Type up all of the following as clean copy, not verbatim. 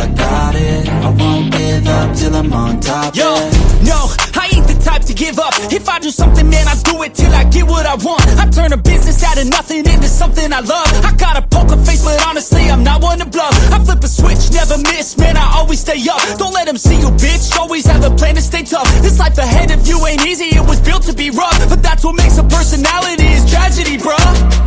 I got it. I won't give up till I'm on top. Yo, no, I ain't the type to give up. If I do something, man, I do it till I get what I want. I turn a business out of nothing into something I love. I got a poker face, but honestly, I'm not one to bluff. I flip a switch, never miss, man, I always stay up. Don't let them see you, bitch, always have a plan to stay tough. This life ahead of you ain't easy, it was built to be rough. But that's what makes a personality, is tragedy, bruh.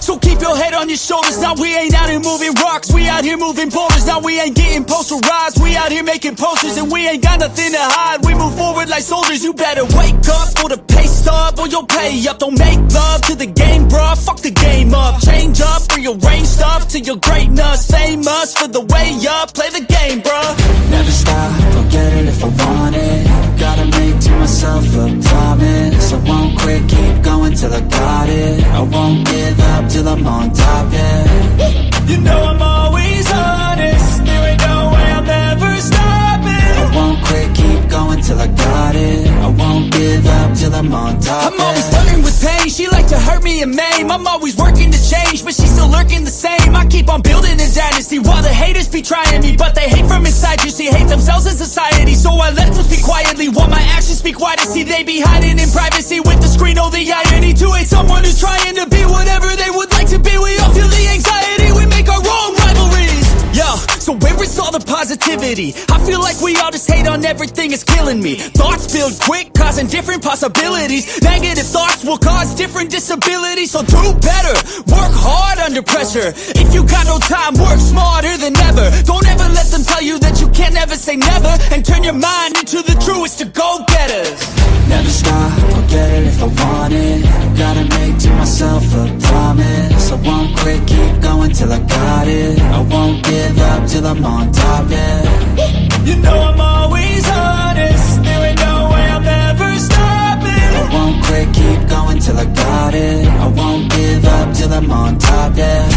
So keep your head on your shoulders. Now we ain't out here moving rocks, we out here moving boulders. Now we ain't getting posterized, we out here making posters. And we ain't got nothing to hide, we move forward like soldiers. You better wake up for the pay stub, or you'll pay up. Don't make love to the game, bruh, fuck the game up. Change up, rearrange stuff to your greatness. Famous for the way up, play the game, bruh. Never stop, I'll get it if I want it. Gotta make to myself a promise. I won't quit, keep going till I got it. I won't give up till I'm on top, yeah. You know I'm always honest, there ain't no way I'm never stopping. I won't quit, keep going till I got it. I won't give up till I'm on top, I'm always flirting with pain, she like to hurt me and maim. I'm always working to change, but she's still lurking the same. I keep on building a dynasty while the haters be trying me. But they hate from inside, you see, hate themselves in society. So I let them speak quietly while my actions speak wider. See, they be hiding in privacy with the screen. Oh, the irony to hate someone who's trying to be whatever they would like to be. We all feel the anxiety, we make our own rivalries. Yo, so where is all the positivity? I feel like we all just hate on everything, it's killing me. Thoughts build quick, causing different possibilities. Negative thoughts will cause different disabilities. So do better, work hard under pressure. If you got no time, work smarter than ever. Don't ever let them tell you that you can't never say never. And turn your mind into the truest of go-getters. Never stop, I'll get it if I want it. Gotta make to myself a promise. I won't quit, keep going till I got it. I won't give up till I'm on top, yeah. You know I'm always honest, there ain't no way I'm never stopping. I won't quit, keep going till I got it. I won't give up till I'm on top, yeah.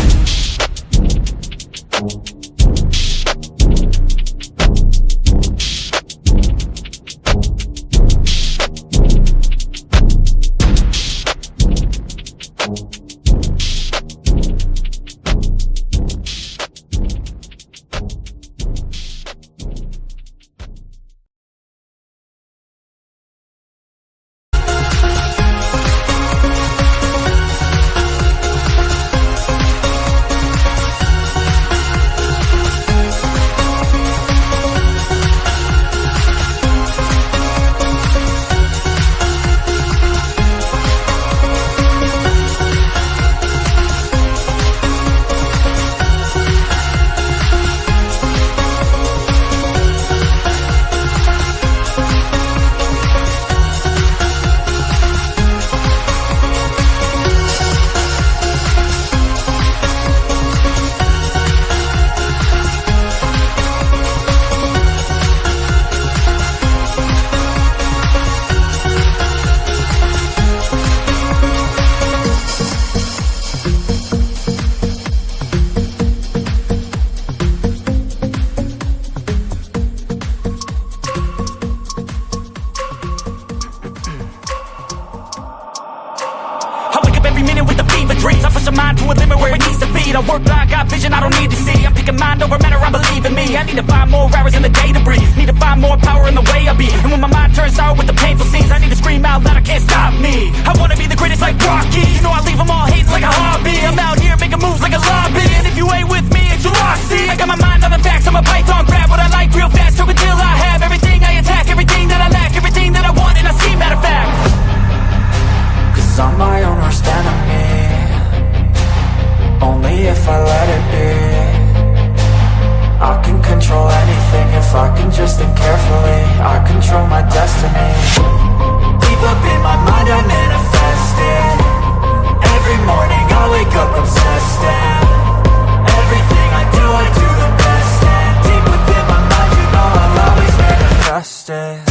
I work blind, got vision I don't need to see. I'm picking mind over matter, I believe in me. I need to find more hours in the day to breathe. Need to find more power in the way I be. And when my mind turns sour with the painful scenes, I need to scream out loud, I can't stop me. I wanna be the greatest like Rocky. You know I leave them all hating like a hobby. I'm out here making moves like a lobby. And if you ain't with me, it's your loss, see. I got my mind on the facts, I'm a python, grab what I like real fast. Choke until I have everything I attack, everything that I lack, everything that I want, and I see, matter of fact. Cause I'm my own worst enemy. Only if I let it be. I can control anything if I can just think carefully. I control my destiny. Deep up in my mind I manifest it. Every morning I wake up obsessed, and everything I do the best. And deep within my mind you know I'll always manifest it.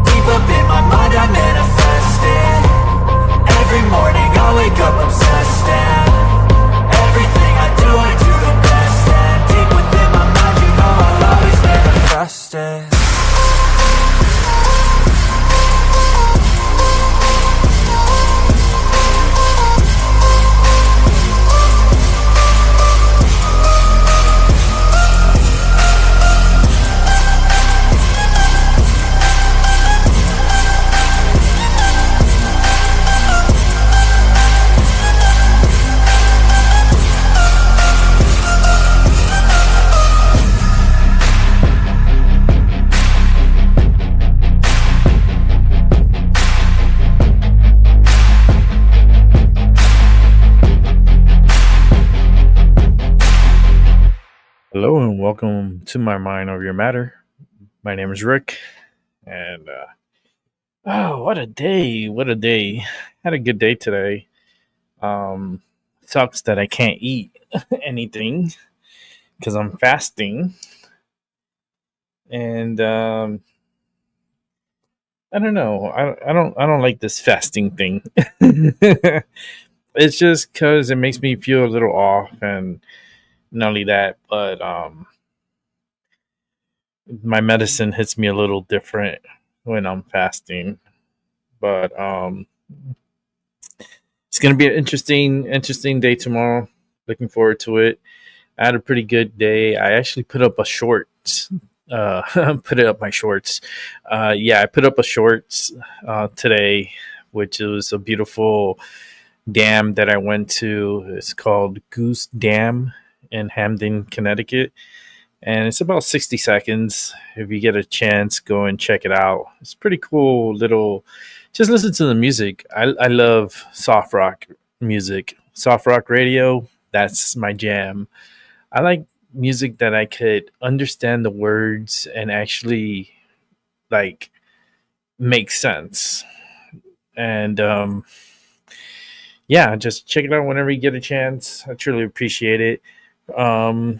Deep up in my mind I manifest it. Every morning I wake up obsessed, and everything I do the best. And deep within my mind, you know I'll always manifest it. Hello and welcome to my Mind Over Your Matter. My name is Rick, and what a day! What a day! Had a good day today. Sucks that I can't eat anything because I'm fasting, and I don't know. I don't like this fasting thing. It's just because it makes me feel a little off, and not only that, but my medicine hits me a little different when I'm fasting. But it's gonna be an interesting day tomorrow. Looking forward to it. I had a pretty good day. I actually put up a shorts. Put it up my shorts. I put up a shorts today, which was a beautiful dam that I went to. It's called Goose Dam in Hamden, Connecticut, and it's about 60 seconds. If you get a chance, go and check it out. It's pretty cool little. Just listen to the music. I love soft rock music, soft rock radio. That's my jam. I like music that I could understand the words and actually like make sense. And just check it out whenever you get a chance. I truly appreciate it. Um,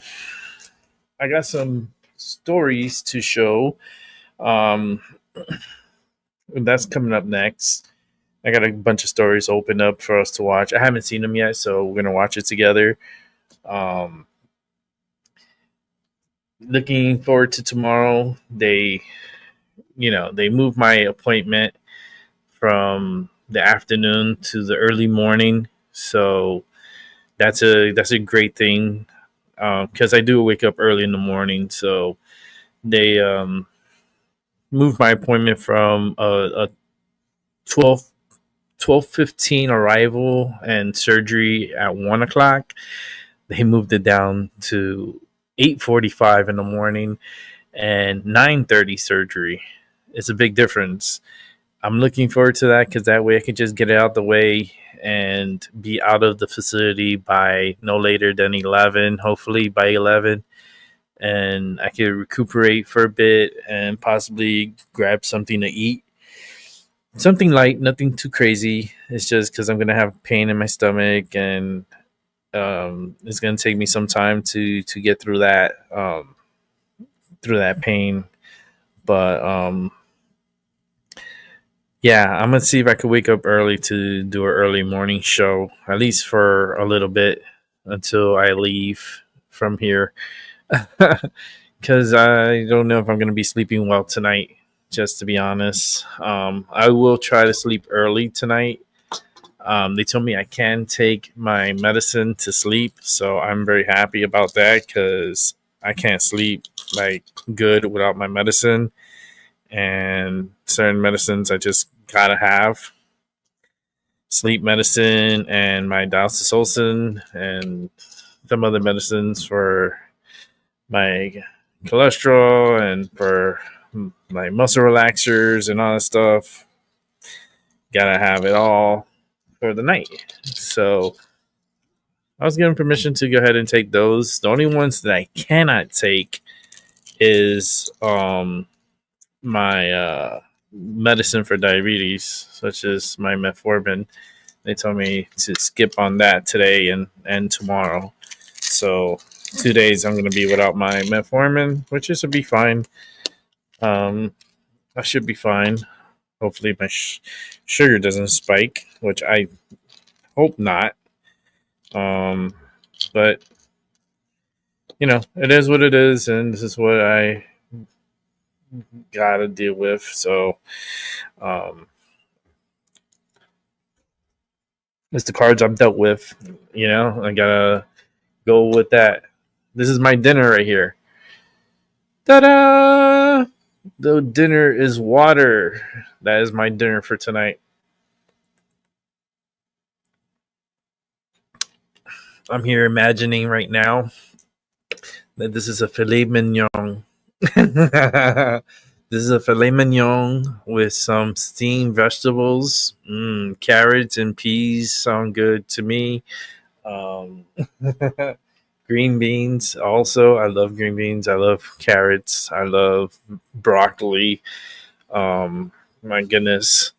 I got some stories to show. Um, that's coming up next. I got a bunch of stories opened up for us to watch. I haven't seen them yet, so we're gonna watch it together. Um, Looking forward to tomorrow. They moved my appointment from the afternoon to the early morning, so that's a great thing because I do wake up early in the morning. So they moved my appointment from a 12:15 arrival and surgery at 1 o'clock. They moved it down to 8:45 in the morning and 9:30 surgery. It's a big difference. I'm looking forward to that because that way I can just get it out the way and be out of the facility by no later than 11, hopefully by 11. And I can recuperate for a bit and possibly grab something to eat. Something light, nothing too crazy. It's just because I'm going to have pain in my stomach, and it's going to take me some time to get through that pain. But I'm gonna see if I could wake up early to do an early morning show, at least for a little bit until I leave from here, because I don't know if I'm gonna be sleeping well tonight. Just to be honest, I will try to sleep early tonight. They told me I can take my medicine to sleep, so I'm very happy about that because I can't sleep like good without my medicine, and certain medicines I just gotta have. Sleep medicine and my dialcytocin and some other medicines for my cholesterol and for my muscle relaxers and all that stuff. Gotta have it all for the night. So I was given permission to go ahead and take those. The only ones that I cannot take is my medicine for diabetes, such as my metformin. They told me to skip on that today and tomorrow. So 2 days I'm going to be without my metformin, which is to be fine. I should be fine. Hopefully, my sugar doesn't spike, which I hope not. Um, but it is what it is, and this is what I gotta deal with. So, um, it's the cards I'm dealt with. I gotta go with that. This is my dinner right here. Ta-da! The dinner is water. That is my dinner for tonight. I'm here imagining right now that this is a filet mignon. This is a filet mignon with some steamed vegetables. Carrots and peas sound good to me. Um, green beans also. I love green beans. I love carrots. I love broccoli. My goodness.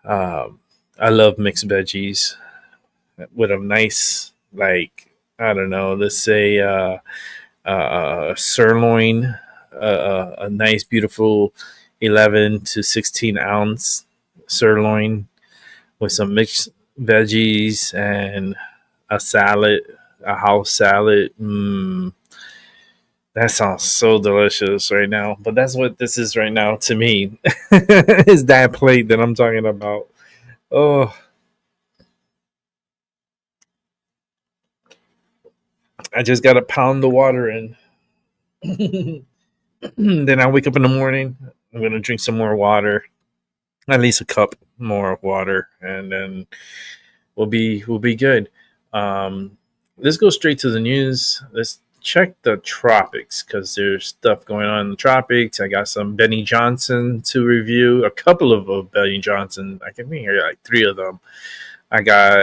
Um, I love mixed veggies with a nice, like, I don't know, let's say sirloin, a nice, beautiful 11 to 16 ounce sirloin with some mixed veggies and a salad, a house salad. That sounds so delicious right now. But that's what this is right now to me. Is that plate that I'm talking about. Oh, I just got to pound the water in. Then I wake up in the morning. I'm going to drink some more water, at least a cup more of water, and then we'll be good. Let's go straight to the news. Let's check the tropics because there's stuff going on in the tropics. I got some Benny Johnson to review, a couple of Benny Johnson. I can hear like three of them. I got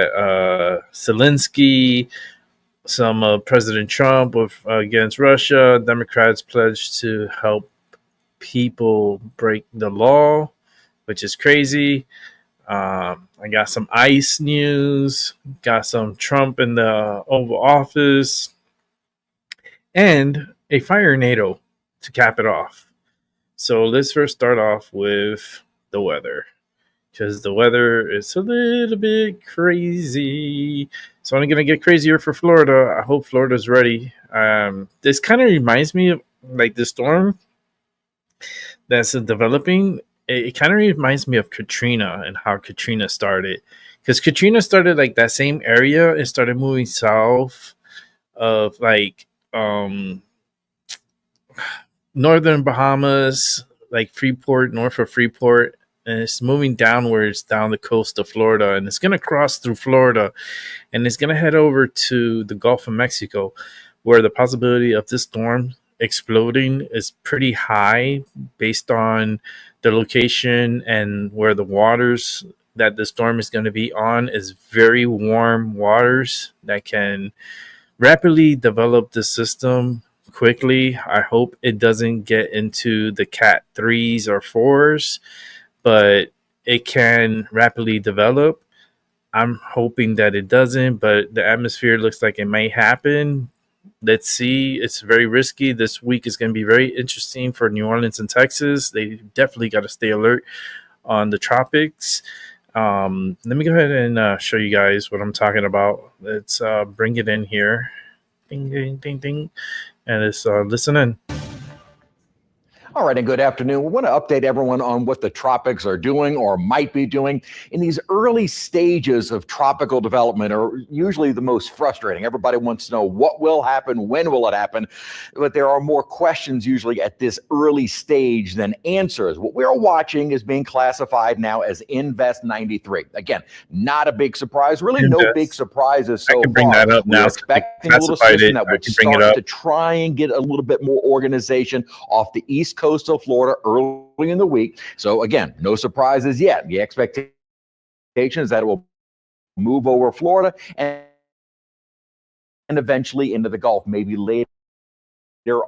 Zelensky, some President Trump against Russia. Democrats pledged to help people break the law, which is crazy. I got some ICE news, got some Trump in the Oval Office, and a fire NATO to cap it off. So let's first start off with the weather, because the weather is a little bit crazy. It's only going to get crazier for Florida. I hope Florida's ready. This kind of reminds me of like the storm that's developing. It kind of reminds me of Katrina and how Katrina started. Because Katrina started like that same area and started moving south of like northern Bahamas, like Freeport, north of Freeport, and it's moving downwards down the coast of Florida, and it's going to cross through Florida, and it's going to head over to the Gulf of Mexico, where the possibility of this storm exploding is pretty high based on the location and where the waters that the storm is going to be on is very warm waters that can rapidly develop the system quickly. I hope it doesn't get into the Cat 3s or 4s, but it can rapidly develop. I'm hoping that it doesn't, but the atmosphere looks like it may happen. Let's see. It's very risky. This week is going to be very interesting for New Orleans and Texas. They definitely got to stay alert on the tropics. Let me go ahead and show you guys what I'm talking about. Let's bring it in here. Ding, ding, ding, ding. And let's listen in. All right, and good afternoon. We want to update everyone on what the tropics are doing or might be doing. In these early stages of tropical development are usually the most frustrating. Everybody wants to know what will happen, when will it happen, but there are more questions usually at this early stage than answers. What we're watching is being classified now as Invest 93. Again, not a big surprise, really no big surprises so far. I can bring that up now. We're expecting a little system that would start to try and get a little bit more organization off the East Coast of Florida early in the week. So again, no surprises yet. The expectation is that it will move over Florida and eventually into the Gulf, maybe later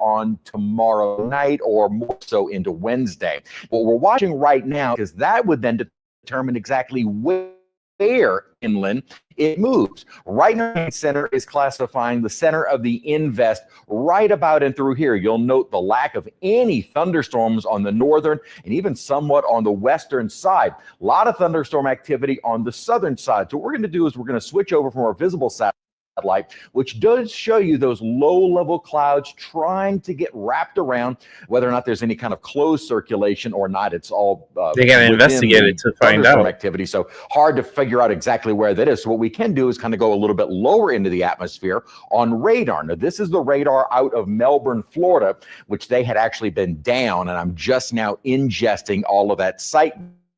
on tomorrow night or more so into Wednesday. What we're watching right now is that would then determine exactly where where inland it moves. Right now, the center is classifying the center of the invest right about and through here. You'll note the lack of any thunderstorms on the northern and even somewhat on the western side. A lot of thunderstorm activity on the southern side. So what we're going to do is we're going to switch over from our visible satellite, which does show you those low-level clouds trying to get wrapped around. Whether or not there's any kind of closed circulation or not, it's all they got to investigate it to find out activity. So hard to figure out exactly where that is. So what we can do is kind of go a little bit lower into the atmosphere on radar. Now, this is the radar out of Melbourne, Florida, which they had actually been down, and I'm just now ingesting all of that site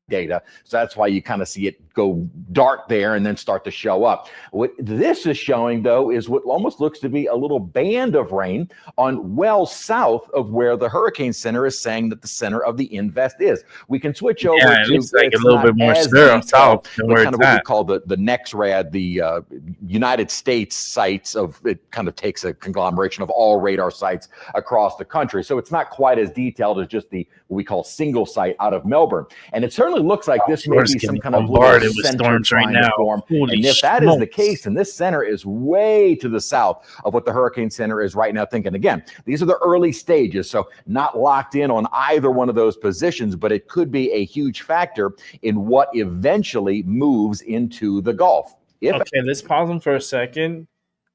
data. So that's why you kind of see it go dark there and then start to show up. What this is showing, though, is what almost looks to be a little band of rain on well south of where the hurricane center is saying that the center of the invest is. We can switch over to like a little bit more south than where kind of what we call the NEXRAD, the United States sites of it. Kind of takes a conglomeration of all radar sites across the country. So it's not quite as detailed as just the what we call single site out of Melbourne. And it certainly looks like this may be some kind of little with storms right now. And if that is the case, then this center is way to the south of what the hurricane center is right now thinking. Again, these are the early stages, so not locked in on either one of those positions, but it could be a huge factor in what eventually moves into the Gulf. Okay, let's pause him for a second.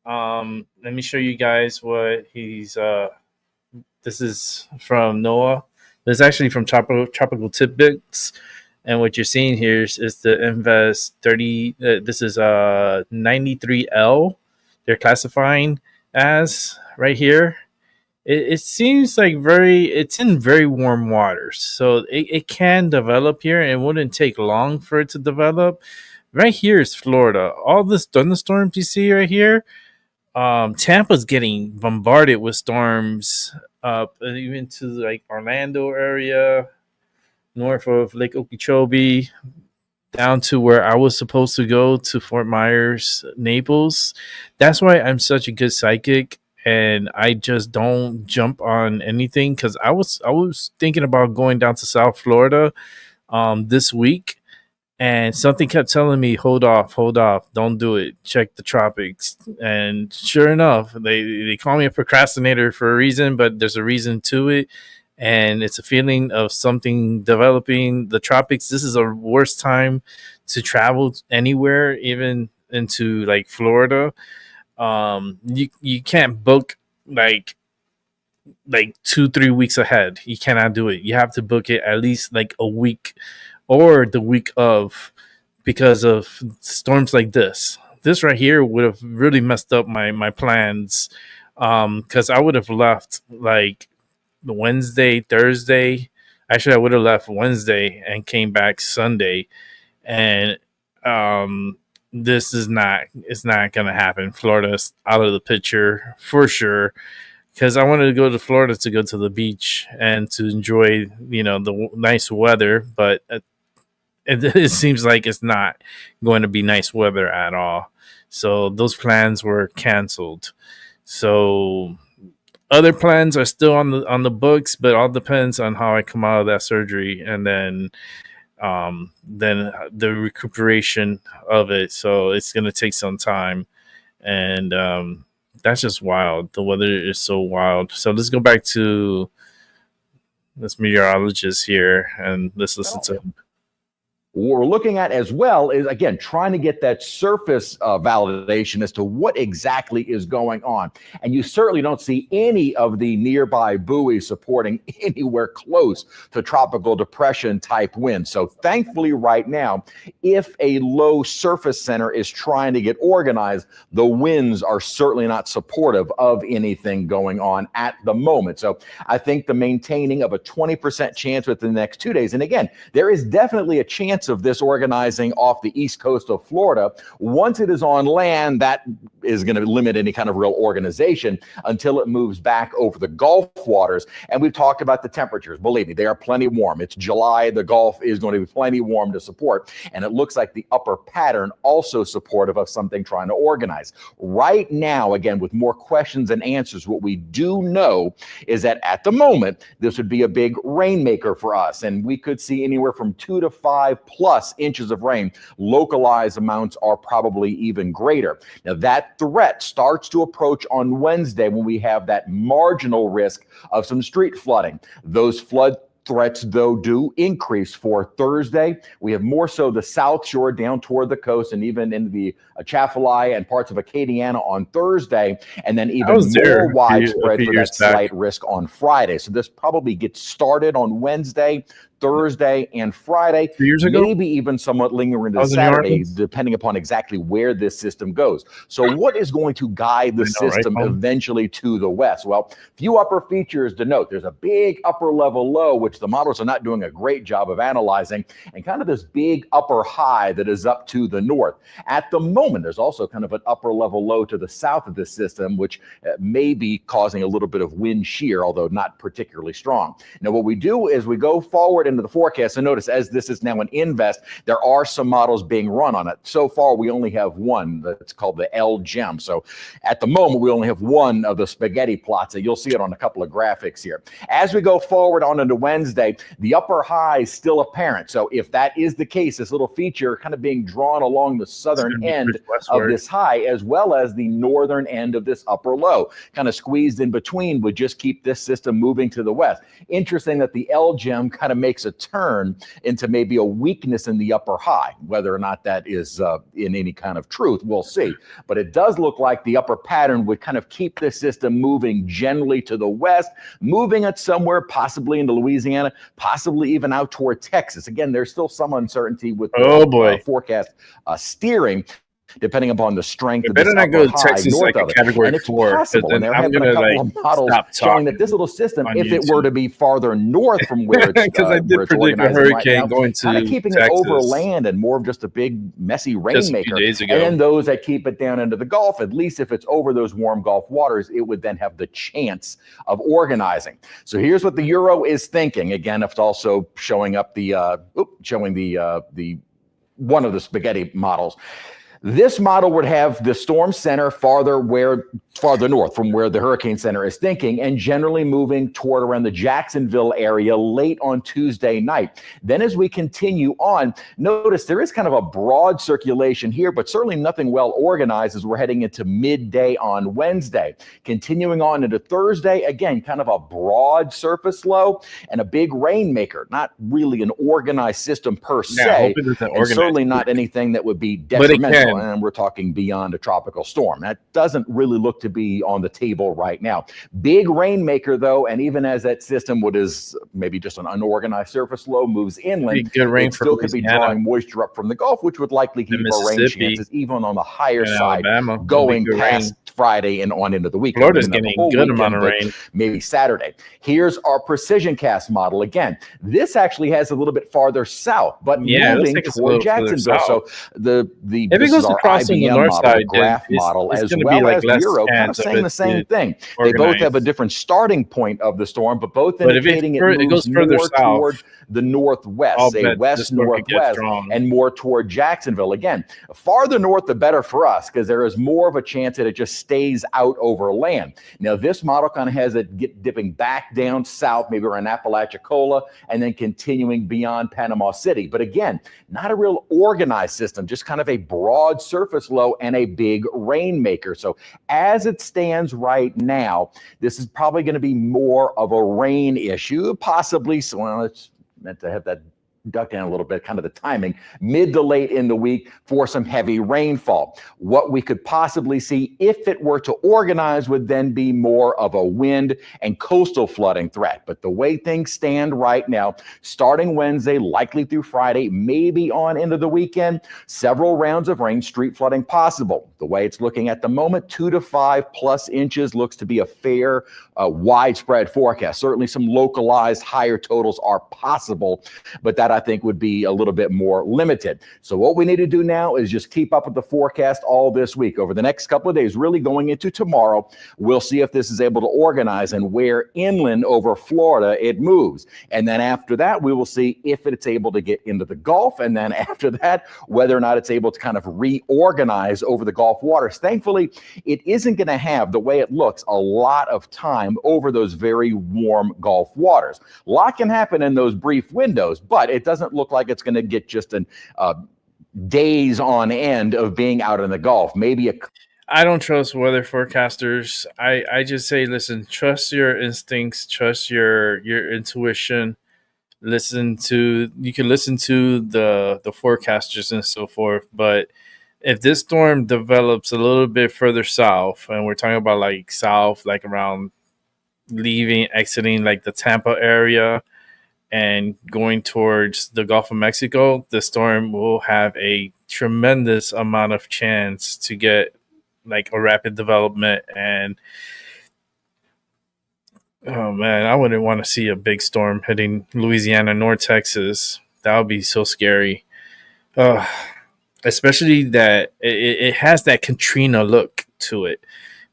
Let me show you guys what he's this is from NOAA. This is actually from Tropical Tidbits. And what you're seeing here is the Invest 30. This is 93L. They're classifying as right here. It seems like it's in very warm waters, so it can develop here. And it wouldn't take long for it to develop. Right here is Florida. All this thunderstorms you see right here. Tampa's getting bombarded with storms up even to like Orlando area, north of Lake Okeechobee, down to where I was supposed to go to Fort Myers, Naples. That's why I'm such a good psychic, and I just don't jump on anything, because I was thinking about going down to South Florida this week, and something kept telling me, hold off, don't do it, check the tropics. And sure enough, they call me a procrastinator for a reason, but there's a reason to it. And it's a feeling of something developing. The tropics, this is a worst time to travel anywhere, even into like Florida. You can't book like 2-3 weeks ahead. You cannot do it. You have to book it at least like a week or the week of, because of storms like this. This right here would have really messed up my plans, because I would have left like Wednesday, Thursday. Actually, I would have left Wednesday and came back Sunday. And it's not gonna happen. Florida's out of the picture for sure, because I wanted to go to Florida to go to the beach and to enjoy the nice weather, but it seems like it's not going to be nice weather at all. So those plans were canceled. So other plans are still on the books, but all depends on how I come out of that surgery, and then the recuperation of it. So it's going to take some time, and that's just wild. The weather is so wild. So let's go back to this meteorologist here, and let's listen to him. What we're looking at as well is, again, trying to get that surface validation as to what exactly is going on. And you certainly don't see any of the nearby buoys supporting anywhere close to tropical depression type winds. So thankfully right now, if a low surface center is trying to get organized, the winds are certainly not supportive of anything going on at the moment. So I think the maintaining of a 20% chance within the next 2 days, and again, there is definitely a chance of this organizing off the east coast of Florida. Once it is on land, that is going to limit any kind of real organization until it moves back over the Gulf waters. And we've talked about the temperatures. Believe me, they are plenty warm. It's July. The Gulf is going to be plenty warm to support. And it looks like the upper pattern also supportive of something trying to organize. Right now, again, with more questions than answers, what we do know is that at the moment, this would be a big rainmaker for us. And we could see anywhere from 2 to 5 plus inches of rain. Localized amounts are probably even greater. Now, that threat starts to approach on Wednesday when we have that marginal risk of some street flooding. Those flood threats, though, do increase for Thursday. We have more so the South Shore down toward the coast and even into the Atchafalaya and parts of Acadiana on Thursday, and then even more widespread for that slight risk on Friday. So this probably gets started on Wednesday, Thursday, and Friday, 2 years ago, maybe even somewhat lingering into Saturday, depending upon exactly where this system goes. So what is going to guide the system eventually to the west? Well, few upper features to note. There's a big upper level low, which the models are not doing a great job of analyzing, and kind of this big upper high that is up to the north. At the moment, there's also kind of an upper level low to the south of this system, which may be causing a little bit of wind shear, although not particularly strong. Now, what we do is we go forward into the forecast, and notice as this is now an invest, there are some models being run on it. So far, we only have one that's called the L-GEM. So at the moment, we only have one of the spaghetti plots. You'll see it on a couple of graphics here. As we go forward on into Wednesday, the upper high is still apparent. So if that is the case, this little feature kind of being drawn along the southern end of this high, as well as the northern end of this upper low, kind of squeezed in between, would just keep this system moving to the west. Interesting that the L-GEM kind of makes a turn into maybe a weakness in the upper high. Whether or not that is in any kind of truth, we'll see. But it does look like the upper pattern would kind of keep this system moving generally to the west, moving it somewhere, possibly into Louisiana, possibly even out toward Texas. Again, there's still some uncertainty with the forecast steering, depending upon the strength of this upper high north of it. And it's possible, and there have been a couple of models showing that this little system, if it were to be farther north from where it's because I did predict a hurricane going to kind of keeping it over land and more of just a big messy rainmaker. And then those that keep it down into the Gulf, at least if it's over those warm Gulf waters, it would then have the chance of organizing. So here's what the Euro is thinking. Again, it's also showing up the one of the spaghetti models. This model would have the storm center farther north from where the hurricane center is thinking, and generally moving toward around the Jacksonville area late on Tuesday night. Then as we continue on, notice there is kind of a broad circulation here, but certainly nothing well organized as we're heading into midday on Wednesday. Continuing on into Thursday, again, kind of a broad surface low and a big rainmaker. Not really an organized system per se, and certainly not anything that would be detrimental. And we're talking beyond a tropical storm. That doesn't really look to be on the table right now. Big rainmaker, though, and even as that system, what is maybe just an unorganized surface low, moves inland, it still could be drawing moisture up from the Gulf, which would likely keep our rain chances even on the higher side going past Friday and on into the weekend. Florida's getting a good amount of rain. Maybe Saturday. Here's our precision cast model. Again, this actually has a little bit farther south, but moving toward Jacksonville. So if it goes across on the north side, graph model, as well as Euro, kind of saying the same thing. They both have a different starting point of the storm, but both indicating it moves more toward the northwest, say west-northwest, and more toward Jacksonville. Again, farther north, the better for us, because there is more of a chance that it just stays out over land. Now, this model kind of has it dipping back down south, maybe around Apalachicola, and then continuing beyond Panama City. But again, not a real organized system, just kind of a broad surface low and a big rainmaker. So as it stands right now, this is probably going to be more of a rain issue, possibly. So well, it's meant to have that duck down a little bit, kind of the timing, mid to late in the week for some heavy rainfall. What we could possibly see if it were to organize would then be more of a wind and coastal flooding threat. But the way things stand right now, starting Wednesday, likely through Friday, maybe on into the weekend, several rounds of rain, street flooding possible. The way it's looking at the moment, 2 to 5+ inches looks to be a fair, widespread forecast. Certainly some localized higher totals are possible, but that I think would be a little bit more limited. So what we need to do now is just keep up with the forecast all this week. Over the next couple of days, really going into tomorrow, we'll see if this is able to organize and where inland over Florida it moves. And then after that, we will see if it's able to get into the Gulf. And then after that, whether or not it's able to kind of reorganize over the Gulf waters. Thankfully, it isn't going to have, the way it looks, a lot of time over those very warm Gulf waters. A lot can happen in those brief windows, but it it doesn't look like it's going to get just an days on end of being out in the Gulf. Maybe I don't trust weather forecasters. I just say, listen, trust your instincts, trust your intuition. You can listen to the forecasters and so forth, but if this storm develops a little bit further south, and we're talking about like south, like around exiting like the Tampa area and going towards the Gulf of Mexico, the storm will have a tremendous amount of chance to get like a rapid development. And oh man, I wouldn't want to see a big storm hitting Louisiana, North Texas. That would be so scary. Especially that it has that Katrina look to it.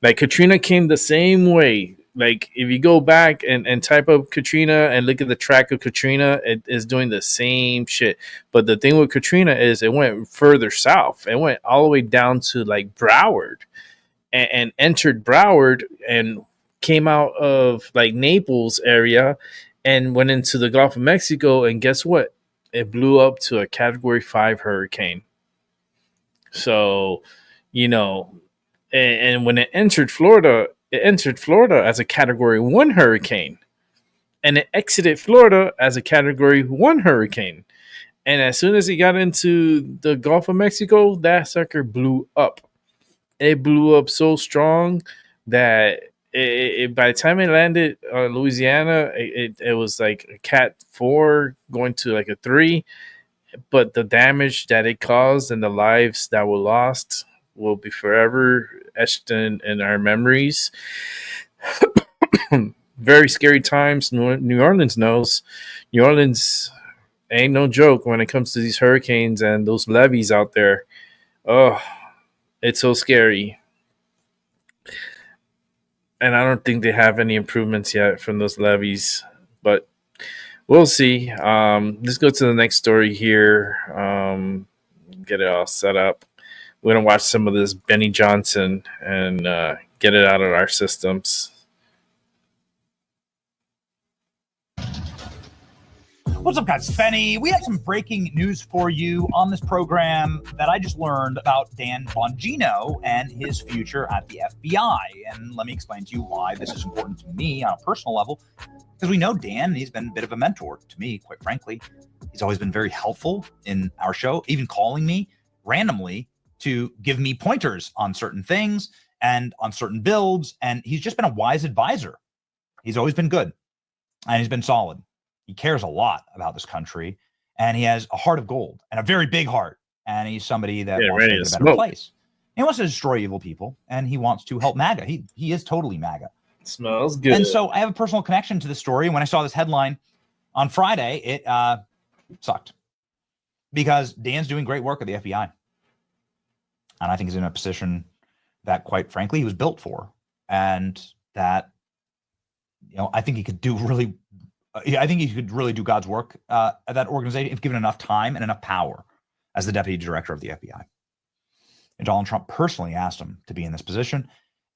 Like Katrina came the same way. Like if you go back and type up Katrina and look at the track of Katrina, it is doing the same shit. But the thing with Katrina is it went further south. It went all the way down to like Broward and entered Broward and came out of like Naples area and went into the Gulf of Mexico. And guess what? It blew up to a Category 5 hurricane. So, and when it entered Florida as a Category 1 hurricane, and it exited Florida as a Category 1 hurricane. And as soon as it got into the Gulf of Mexico, that sucker blew up. It blew up so strong that by the time it landed Louisiana, it was like a Cat 4 going to like a 3. But the damage that it caused and the lives that were lost will be forever etched in our memories. Very scary times. New Orleans knows. New Orleans ain't no joke when it comes to these hurricanes and those levees out there. Oh, it's so scary. And I don't think they have any improvements yet from those levees. But we'll see. Let's go to the next story here. Get it all set up. We're going to watch some of this Benny Johnson and get it out of our systems. What's up, guys? It's Benny. We have some breaking news for you on this program that I just learned about Dan Bongino and his future at the FBI. And let me explain to you why this is important to me on a personal level. Because we know Dan, he's been a bit of a mentor to me, quite frankly. He's always been very helpful in our show, even calling me randomly to give me pointers on certain things and on certain builds. And he's just been a wise advisor. He's always been good and he's been solid. He cares a lot about this country and he has a heart of gold and a very big heart. And he's somebody that wants to make it a better place. He wants to destroy evil people and he wants to help MAGA. He is totally MAGA. Smells good. And so I have a personal connection to this story. When I saw this headline on Friday, it sucked because Dan's doing great work at the FBI. And I think he's in a position that, quite frankly, he was built for. And that, I think he could do really, I think he could really do God's work at that organization if given enough time and enough power as the deputy director of the FBI. And Donald Trump personally asked him to be in this position.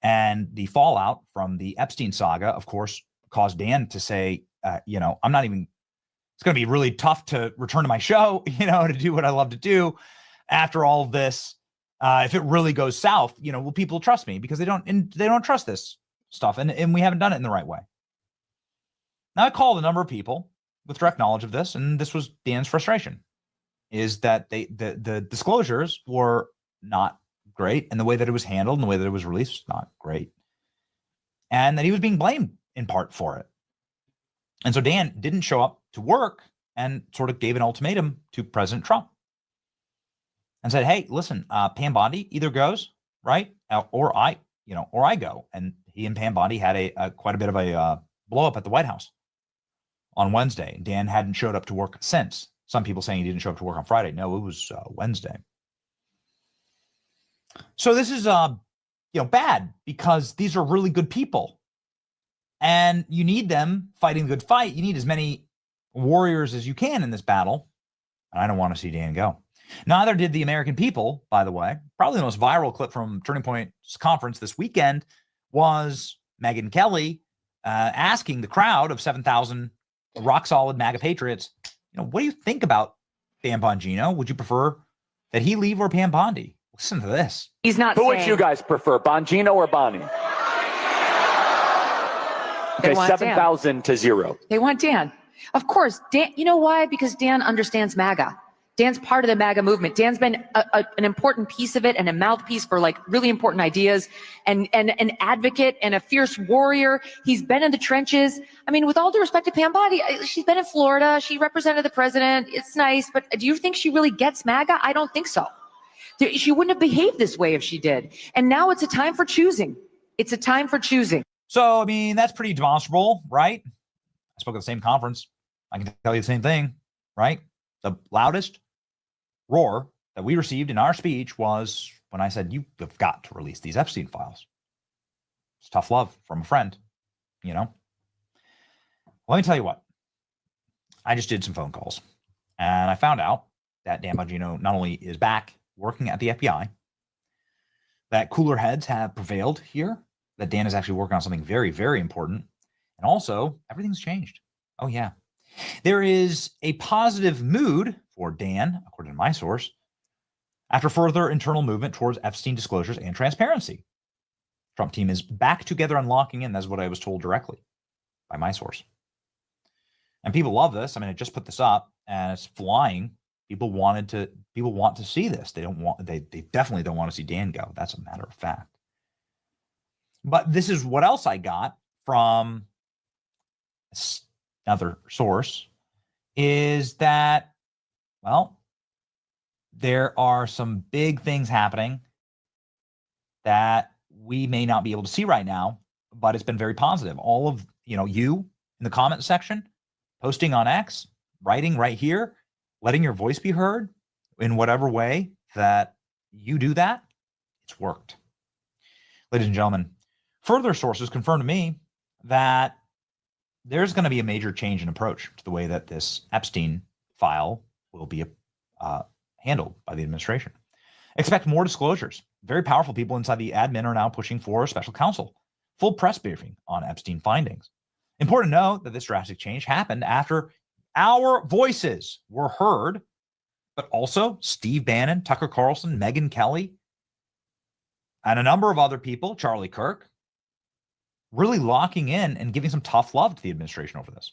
And the fallout from the Epstein saga, of course, caused Dan to say, I'm not even, it's going to be really tough to return to my show, to do what I love to do after all of this. If it really goes south, will people trust me? Because they don't trust this stuff. And we haven't done it in the right way. Now I called a number of people with direct knowledge of this. And this was Dan's frustration, is that the disclosures were not great, and the way that it was handled and the way that it was released was not great, and that he was being blamed in part for it. And so Dan didn't show up to work and sort of gave an ultimatum to President Trump and said, hey, listen, Pam Bondi either goes, right, or I go. And he and Pam Bondi had a quite a bit of a blow up at the White House on Wednesday. Dan hadn't showed up to work since. Some people saying he didn't show up to work on Friday. No, it was Wednesday. So this is, bad because these are really good people and you need them fighting the good fight. You need as many warriors as you can in this battle. And I don't want to see Dan go. Neither did the American people, by the way. Probably the most viral clip from Turning Point's conference this weekend was Megyn Kelly asking the crowd of 7,000 rock solid MAGA patriots what do you think about Dan Bongino? Would you prefer that he leave or Pam Bondi? Listen to this. He's not Who saying, would you guys prefer, Bongino or Bonnie? Okay, 7,000 to 0. They want Dan. Of course, Dan. You know why? Because Dan understands MAGA. Dan's part of the MAGA movement. Dan's been an important piece of it and a mouthpiece for like really important ideas and an advocate and a fierce warrior. He's been in the trenches. I mean, with all due respect to Pam Bondi, she's been in Florida. She represented the president. It's nice. But do you think she really gets MAGA? I don't think so. She wouldn't have behaved this way if she did. And now it's a time for choosing. It's a time for choosing. So, I mean, that's pretty demonstrable, right? I spoke at the same conference. I can tell you the same thing, right? The loudest roar that we received in our speech was when I said, you have got to release these Epstein files. It's tough love from a friend, Let me tell you what. I just did some phone calls, and I found out that Dan Bongino not only is back working at the FBI, that cooler heads have prevailed here, that Dan is actually working on something very, very important, and also everything's changed. Oh, yeah. There is a positive mood for Dan, according to my source, after further internal movement towards Epstein disclosures and transparency. Trump team is back together and locking in. That's what I was told directly by my source. And people love this. I mean, I just put this up and it's flying. People want to see this. They definitely don't want to see Dan go. That's a matter of fact. But this is what else I got from another source is that, well, there are some big things happening that we may not be able to see right now, but it's been very positive. All of, you in the comment section, posting on X, writing right here, letting your voice be heard in whatever way that you do that, it's worked. Ladies and gentlemen, further sources confirm to me that there's going to be a major change in approach to the way that this Epstein file will be handled by the administration. Expect more disclosures. Very powerful people inside the admin are now pushing for a special counsel. Full press briefing on Epstein findings. Important to note that this drastic change happened after our voices were heard, but also Steve Bannon, Tucker Carlson, Megyn Kelly, and a number of other people, Charlie Kirk, really locking in and giving some tough love to the administration over this.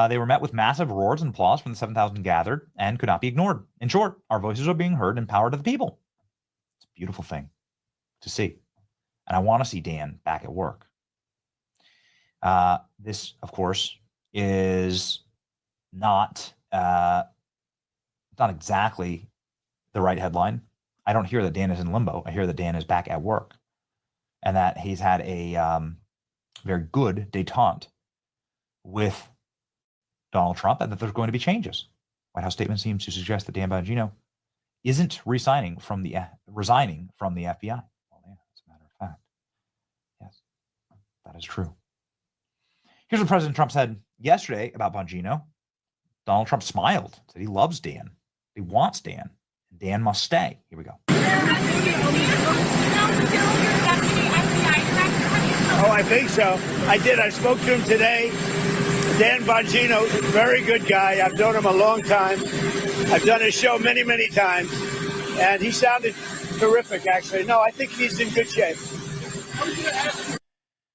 They were met with massive roars and applause from the 7,000 gathered and could not be ignored. In short, our voices are being heard and power to the people. It's a beautiful thing to see. And I want to see Dan back at work. This, of course, is not exactly the right headline. I don't hear that Dan is in limbo. I hear that Dan is back at work and that he's had a very good detente with Donald Trump and that there's going to be changes. White House statement seems to suggest that Dan Bongino isn't resigning from the FBI. Well, yeah, as a matter of fact. Yes, that is true. Here's what President Trump said yesterday about Bongino. Donald Trump smiled, said he loves Dan. He wants Dan. Dan must stay. Here we go. Oh, I think so. I did. I spoke to him today. Dan Bongino, very good guy. I've known him a long time. I've done his show many, many times. And he sounded terrific, actually. No, I think he's in good shape.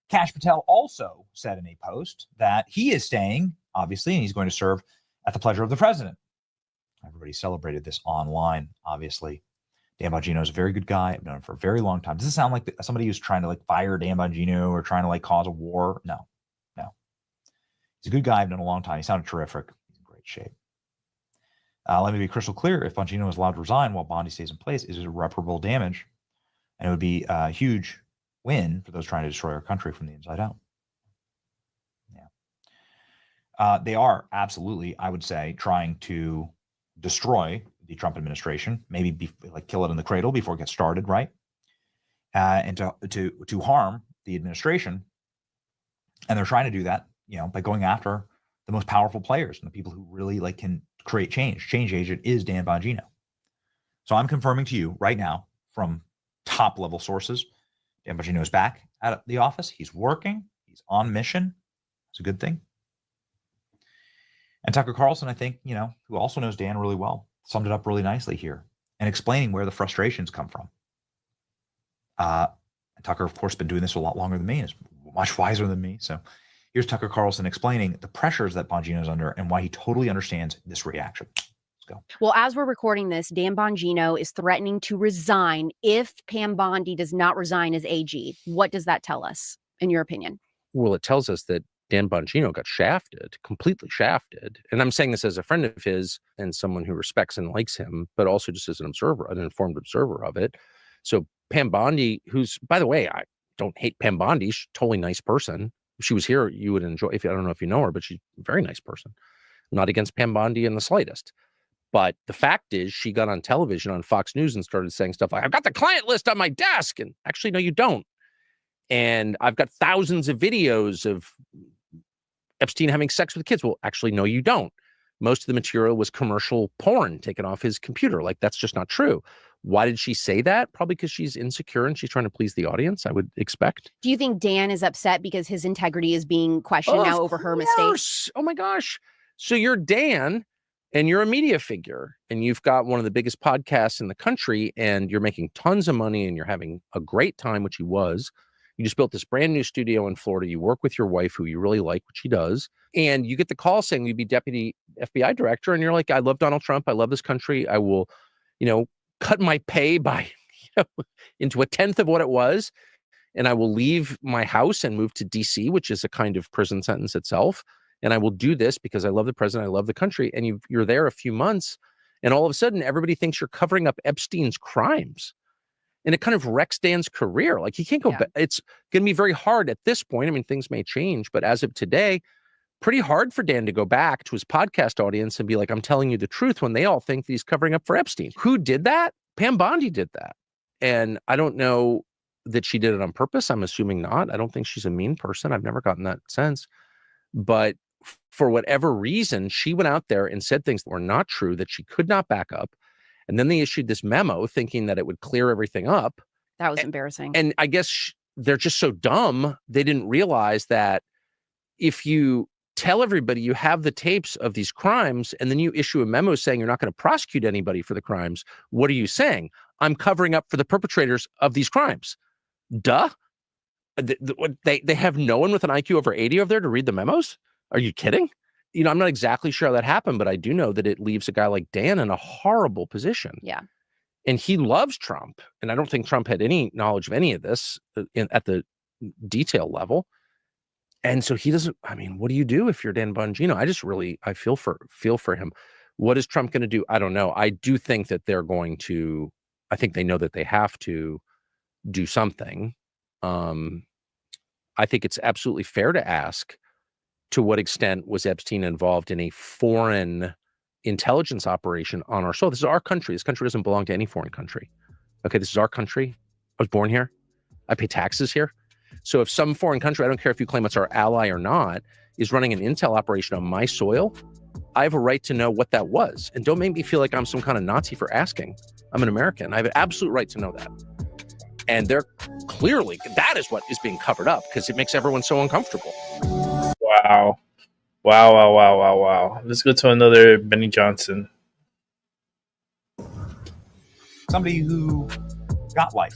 Kash Patel also said in a post that he is staying, obviously, and he's going to serve at the pleasure of the president. Everybody celebrated this online, obviously. Dan Bongino is a very good guy. I've known him for a very long time. Does it sound like somebody who's trying to fire Dan Bongino or trying to cause a war? No. He's a good guy. I've known him a long time. He sounded terrific. He's in great shape. Let me be crystal clear. If Bongino is allowed to resign while Bondi stays in place, it is irreparable damage, and it would be a huge win for those trying to destroy our country from the inside out. Yeah. They are absolutely, I would say, trying to destroy the Trump administration, maybe kill it in the cradle before it gets started, right? And to harm the administration. And they're trying to do that, by going after the most powerful players and the people who really can create change. Change agent is Dan Bongino. So I'm confirming to you right now from top level sources, Dan Bongino is back at the office. He's working. He's on mission. It's a good thing. And Tucker Carlson, I think, who also knows Dan really well, summed it up really nicely here and explaining where the frustrations come from. Tucker, of course, been doing this a lot longer than me, is much wiser than me. So here's Tucker Carlson explaining the pressures that Bongino's under and why he totally understands this reaction. Let's go. Well, as we're recording this, Dan Bongino is threatening to resign if Pam Bondi does not resign as AG. What does that tell us, in your opinion? Well, it tells us that Dan Bongino got shafted, completely shafted. And I'm saying this as a friend of his and someone who respects and likes him, but also just as an observer, an informed observer of it. So Pam Bondi, who's, by the way, I don't hate Pam Bondi. She's a totally nice person. If she was here, you would enjoy, I don't know if you know her, but she's a very nice person. I'm not against Pam Bondi in the slightest. But the fact is, she got on television on Fox News and started saying stuff like, I've got the client list on my desk. And actually, no, you don't. And I've got thousands of videos of Epstein having sex with kids. Well, actually, no, you don't. Most of the material was commercial porn taken off his computer. Like, that's just not true. Why did she say that? Probably because she's insecure and she's trying to please the audience, I would expect. Do you think Dan is upset because his integrity is being questioned now over her mistakes? Oh my gosh. So you're Dan and you're a media figure and you've got one of the biggest podcasts in the country and you're making tons of money and you're having a great time, which he was. You just built this brand new studio in Florida. You work with your wife, who you really like, which she does. And you get the call saying you'd be deputy FBI director. And you're like, I love Donald Trump. I love this country. I will, cut my pay by into a tenth of what it was. And I will leave my house and move to DC, which is a kind of prison sentence itself. And I will do this because I love the president. I love the country. And you're there a few months. And all of a sudden, everybody thinks you're covering up Epstein's crimes. And it kind of wrecks Dan's career. Like, he can't go back. It's going to be very hard at this point. I mean, things may change, but as of today, pretty hard for Dan to go back to his podcast audience and be like, I'm telling you the truth, when they all think that he's covering up for Epstein. Who did that? Pam Bondi did that. And I don't know that she did it on purpose. I'm assuming not. I don't think she's a mean person. I've never gotten that sense. But for whatever reason, she went out there and said things that were not true, that she could not back up. And then they issued this memo thinking that it would clear everything up. That was embarrassing. And I guess they're just so dumb. They didn't realize that if you tell everybody you have the tapes of these crimes and then you issue a memo saying you're not going to prosecute anybody for the crimes, what are you saying? I'm covering up for the perpetrators of these crimes. Duh. They have no one with an IQ over 80 over there to read the memos? Are you kidding? I'm not exactly sure how that happened, but I do know that it leaves a guy like Dan in a horrible position. Yeah. And he loves Trump. And I don't think Trump had any knowledge of any of this at the detail level. And so he doesn't, what do you do if you're Dan Bongino? I feel for him. What is Trump going to do? I don't know. I do think that I think they know that they have to do something. I think it's absolutely fair to ask, to what extent was Epstein involved in a foreign intelligence operation on our soil? This is our country. This country doesn't belong to any foreign country. Okay, this is our country. I was born here. I pay taxes here. So if some foreign country, I don't care if you claim it's our ally or not, is running an intel operation on my soil, I have a right to know what that was. And don't make me feel like I'm some kind of Nazi for asking. I'm an American. I have an absolute right to know that. And they're clearly, that is what is being covered up because it makes everyone so uncomfortable. Wow. Let's go to another Benny Johnson. Somebody who got life.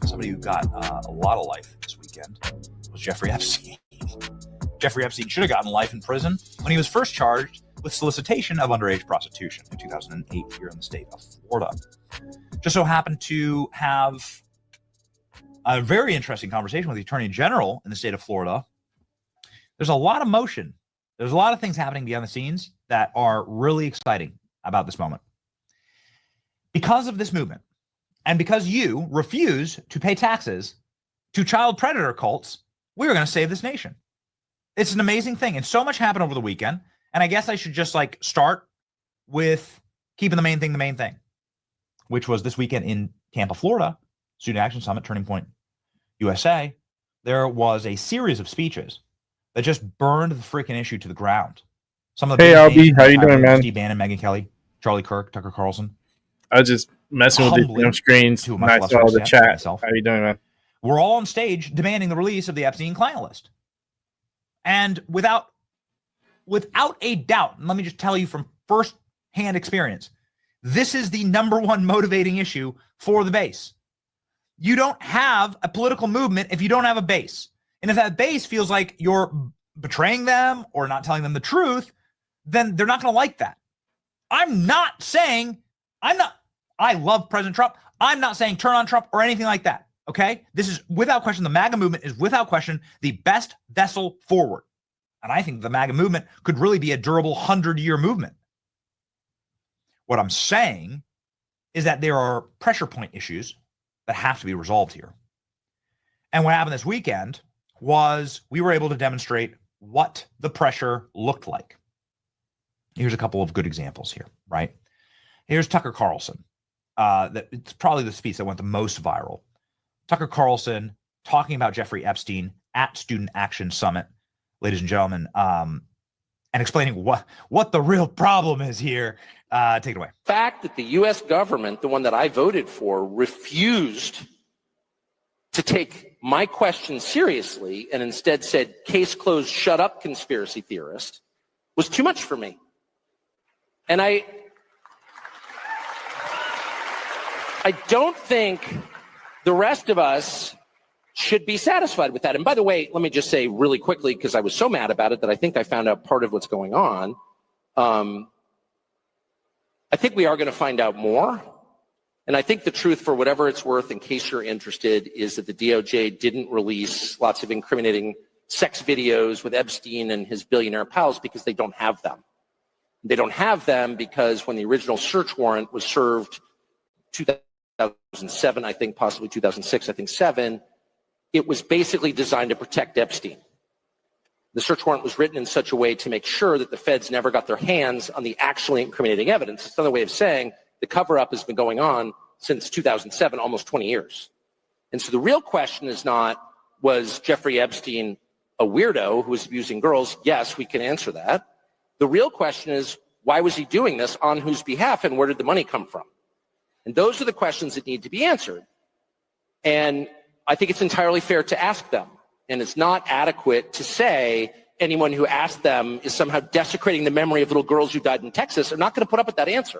Somebody who got a lot of life this weekend was Jeffrey Epstein. Jeffrey Epstein should have gotten life in prison when he was first charged with solicitation of underage prostitution in 2008 here in the state of Florida. Just so happened to have a very interesting conversation with the Attorney General in the state of Florida. There's a lot of motion. There's a lot of things happening behind the scenes that are really exciting about this moment. Because of this movement, and because you refuse to pay taxes to child predator cults, we are going to save this nation. It's an amazing thing. And so much happened over the weekend. And I guess I should just start with keeping the main thing, which was this weekend in Tampa, Florida, Student Action Summit, Turning Point USA. There was a series of speeches that just burned the freaking issue to the ground. Some of the Hey, Albie, how you doing, man? Steve Bannon, Megyn Kelly, Charlie Kirk, Tucker Carlson. I was just messing with the damn screens. And I saw the chat. Myself. How you doing, man? We're all on stage demanding the release of the Epstein client list. And without without a doubt, and let me just tell you from first-hand experience, this is the number one motivating issue for the base. You don't have a political movement if you don't have a base. And if that base feels like you're betraying them or not telling them the truth, then they're not going to like that. I love President Trump. I'm not saying turn on Trump or anything like that. Okay. This is without question. The MAGA movement is without question the best vessel forward. And I think the MAGA movement could really be a durable 100-year movement. What I'm saying is that there are pressure point issues that have to be resolved here. And what happened this weekend was we were able to demonstrate what the pressure looked like. Here's a couple of good examples here, right? Here's Tucker Carlson. It's probably the speech that went the most viral. Tucker Carlson talking about Jeffrey Epstein at Student Action Summit, ladies and gentlemen, and explaining what the real problem is here. Take it away. The fact that the U.S. government, the one that I voted for, refused to take my question seriously and instead said, case closed, shut up, conspiracy theorist, was too much for me. And I don't think the rest of us should be satisfied with that. And by the way, let me just say really quickly, because I was so mad about it that I think I found out part of what's going on. I think we are going to find out more. And I think the truth, for whatever it's worth, in case you're interested, is that the DOJ didn't release lots of incriminating sex videos with Epstein and his billionaire pals because they don't have them. They don't have them because when the original search warrant was served 2007, I think, possibly 2006, I think 7, it was basically designed to protect Epstein. The search warrant was written in such a way to make sure that the feds never got their hands on the actually incriminating evidence. It's another way of saying the cover-up has been going on since 2007, almost 20 years. And so the real question is not, was Jeffrey Epstein a weirdo who was abusing girls? Yes, we can answer that. The real question is, why was he doing this, on whose behalf, and where did the money come from? And those are the questions that need to be answered. And I think it's entirely fair to ask them. And it's not adequate to say anyone who asked them is somehow desecrating the memory of little girls who died in Texas. They're not going to put up with that answer.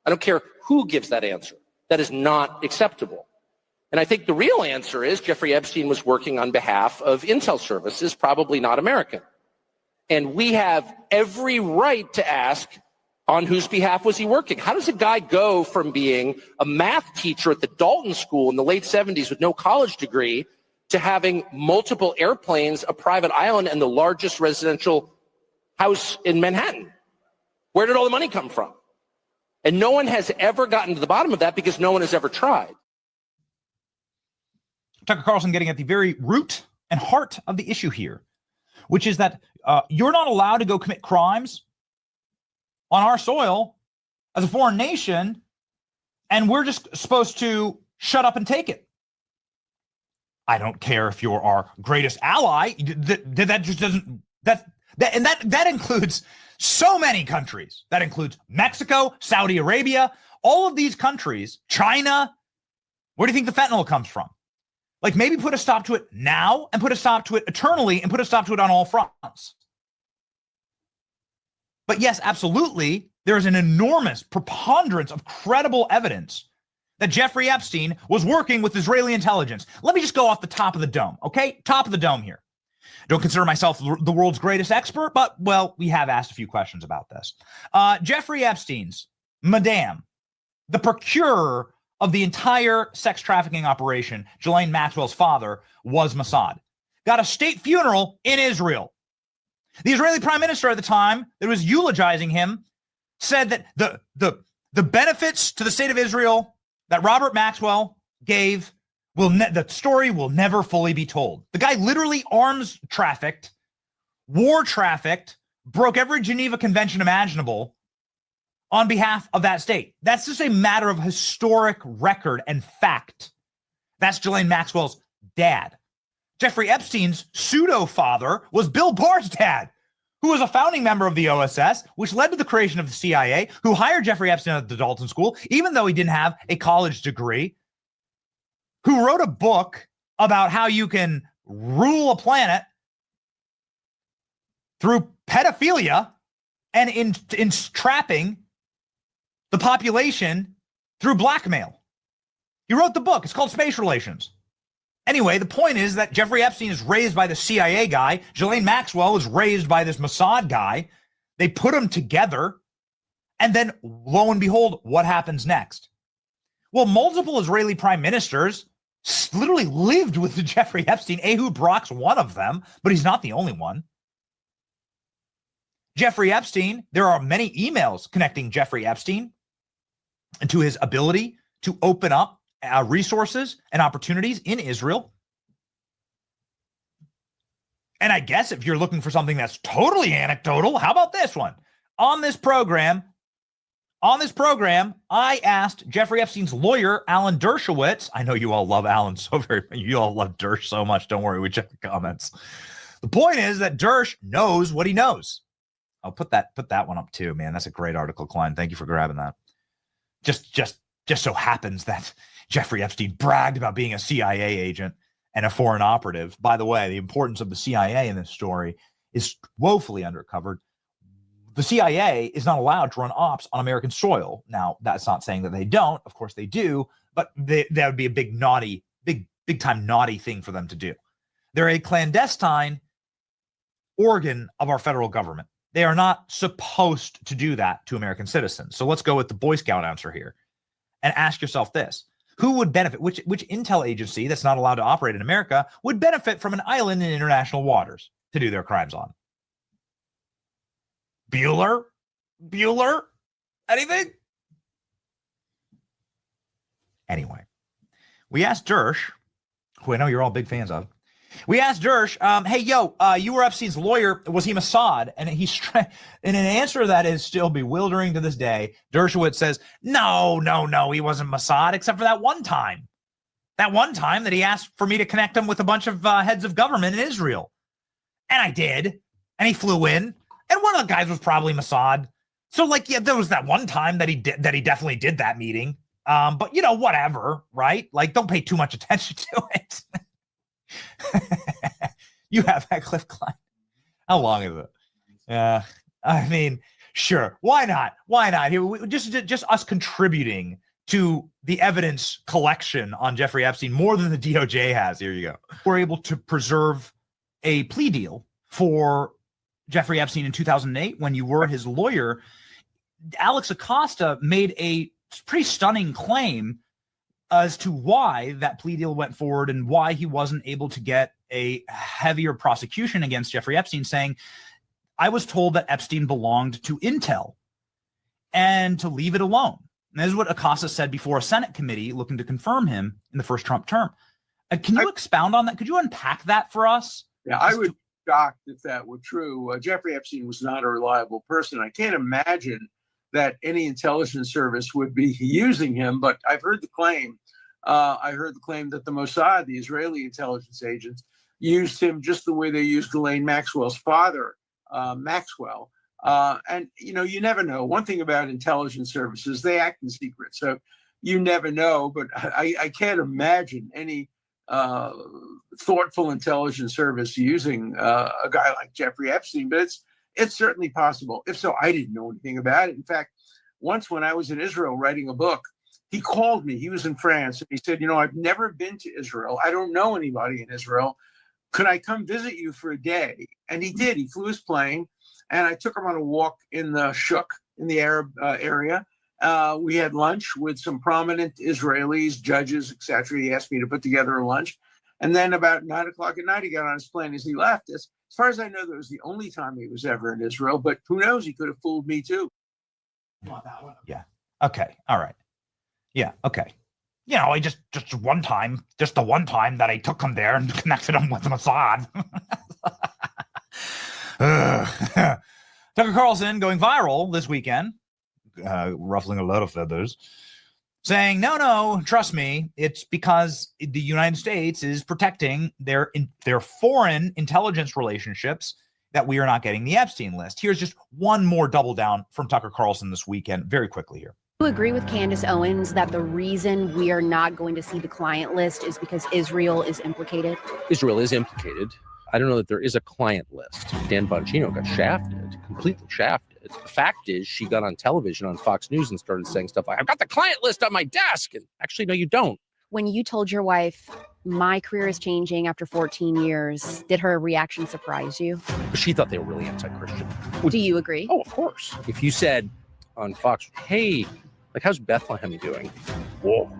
I don't care who gives that answer. That is not acceptable. And I think the real answer is Jeffrey Epstein was working on behalf of intel services, probably not American. And we have every right to ask, on whose behalf was he working? How does a guy go from being a math teacher at the Dalton School in the late 70s with no college degree to having multiple airplanes, a private island, and the largest residential house in Manhattan? Where did all the money come from? And no one has ever gotten to the bottom of that because no one has ever tried. Tucker Carlson getting at the very root and heart of the issue here, which is that you're not allowed to go commit crimes on our soil as a foreign nation, and we're just supposed to shut up and take it. I don't care if you're our greatest ally. That just doesn't, that includes so many countries. That includes Mexico, Saudi Arabia, all of these countries, China. Where do you think the fentanyl comes from? Like, maybe put a stop to it now and put a stop to it eternally and put a stop to it on all fronts. But yes, absolutely, there is an enormous preponderance of credible evidence that Jeffrey Epstein was working with Israeli intelligence. Let me just go off the top of the dome, okay? Top of the dome here. Don't consider myself the world's greatest expert, but, well, we have asked a few questions about this. Jeffrey Epstein's madame, the procurer of the entire sex trafficking operation, Ghislaine Maxwell's father, was Mossad. Got a state funeral in Israel. The Israeli prime minister at the time that was eulogizing him said that the benefits to the state of Israel that Robert Maxwell gave, the story will never fully be told. The guy literally arms trafficked, war trafficked, broke every Geneva Convention imaginable on behalf of that state. That's just a matter of historic record and fact. That's Ghislaine Maxwell's dad. Jeffrey Epstein's pseudo-father was Bill Barr's dad, who was a founding member of the OSS, which led to the creation of the CIA, who hired Jeffrey Epstein at the Dalton School, even though he didn't have a college degree, who wrote a book about how you can rule a planet through pedophilia and in trapping the population through blackmail. He wrote the book. It's called Space Relations. Anyway, the point is that Jeffrey Epstein is raised by the CIA guy. Ghislaine Maxwell is raised by this Mossad guy. They put them together. And then, lo and behold, what happens next? Well, multiple Israeli prime ministers literally lived with Jeffrey Epstein. Ehud Barak's one of them, but he's not the only one. Jeffrey Epstein, there are many emails connecting Jeffrey Epstein to his ability to open up resources and opportunities in Israel. And I guess if you're looking for something that's totally anecdotal, how about this one? On this program, I asked Jeffrey Epstein's lawyer, Alan Dershowitz. I know you all love Alan so very much. You all love Dersh so much. Don't worry, we check the comments. The point is that Dersh knows what he knows. I'll put that one up too, man. That's a great article, Klein. Thank you for grabbing that. Just so happens that Jeffrey Epstein bragged about being a CIA agent and a foreign operative. By the way, the importance of the CIA in this story is woefully undercovered. The CIA is not allowed to run ops on American soil. Now, that's not saying that they don't. Of course they do, but that would be a big time naughty thing for them to do. They're a clandestine organ of our federal government. They are not supposed to do that to American citizens. So let's go with the Boy Scout answer here and ask yourself this. Who would benefit? Which intel agency that's not allowed to operate in America would benefit from an island in international waters to do their crimes on? Bueller? Anything? Anyway, we asked Dersh, who I know you're all big fans of. We asked Dersh, hey, you were Epstein's lawyer. Was he Mossad? And and an answer to that is still bewildering to this day. Dershowitz says, no, he wasn't Mossad, except for that one time. That one time that he asked for me to connect him with a bunch of heads of government in Israel. And I did. And he flew in. And one of the guys was probably Mossad. So, there was that one time that he definitely did that meeting. But, whatever, right? Don't pay too much attention to it. You have that, Cliff Klein. How long is it? I mean, sure. Why not? Here, just us contributing to the evidence collection on Jeffrey Epstein more than the DOJ has. Here you go. We're able to preserve a plea deal for Jeffrey Epstein in 2008 when you were his lawyer. Alex Acosta made a pretty stunning claim as to why that plea deal went forward and why he wasn't able to get a heavier prosecution against Jeffrey Epstein, saying, I was told that Epstein belonged to Intel and to leave it alone. And this is what Acosta said before a Senate committee looking to confirm him in the first Trump term. Can you expound on that? Could you unpack that for us? Yeah, I would be shocked if that were true. Jeffrey Epstein was not a reliable person. I can't imagine that any intelligence service would be using him, but I've heard the claim. I heard the claim that the Mossad, the Israeli intelligence agents, used him just the way they used Ghislaine Maxwell's father, Maxwell. And, you never know. One thing about intelligence services, they act in secret. So you never know. But I can't imagine any thoughtful intelligence service using a guy like Jeffrey Epstein. But it's certainly possible. If so, I didn't know anything about it. In fact, once when I was in Israel writing a book, he called me. He was in France. And he said, I've never been to Israel. I don't know anybody in Israel. Could I come visit you for a day? And he did. He flew his plane. And I took him on a walk in the Shuk, in the Arab area. We had lunch with some prominent Israelis, judges, etc. He asked me to put together a lunch. And then about 9 o'clock at night, he got on his plane as he left. As far as I know, that was the only time he was ever in Israel. But who knows? He could have fooled me too. Yeah. Okay. All right. Yeah. Okay. I just the one time that I took him there and connected him with Mossad. Tucker Carlson going viral this weekend, ruffling a lot of feathers, saying, no, trust me, it's because the United States is protecting their foreign intelligence relationships that we are not getting the Epstein list. Here's just one more double down from Tucker Carlson this weekend, very quickly here. Do you agree with Candace Owens that the reason we are not going to see the client list is because Israel is implicated? Israel is implicated. I don't know that there is a client list. Dan Bongino got shafted, completely shafted. The fact is, she got on television on Fox News and started saying stuff like, I've got the client list on my desk. And actually, no, you don't. When you told your wife, my career is changing after 14 years, did her reaction surprise you? She thought they were really anti-Christian. Do you agree? Oh, of course. If you said on Fox, hey, like, how's Bethlehem doing? Whoa.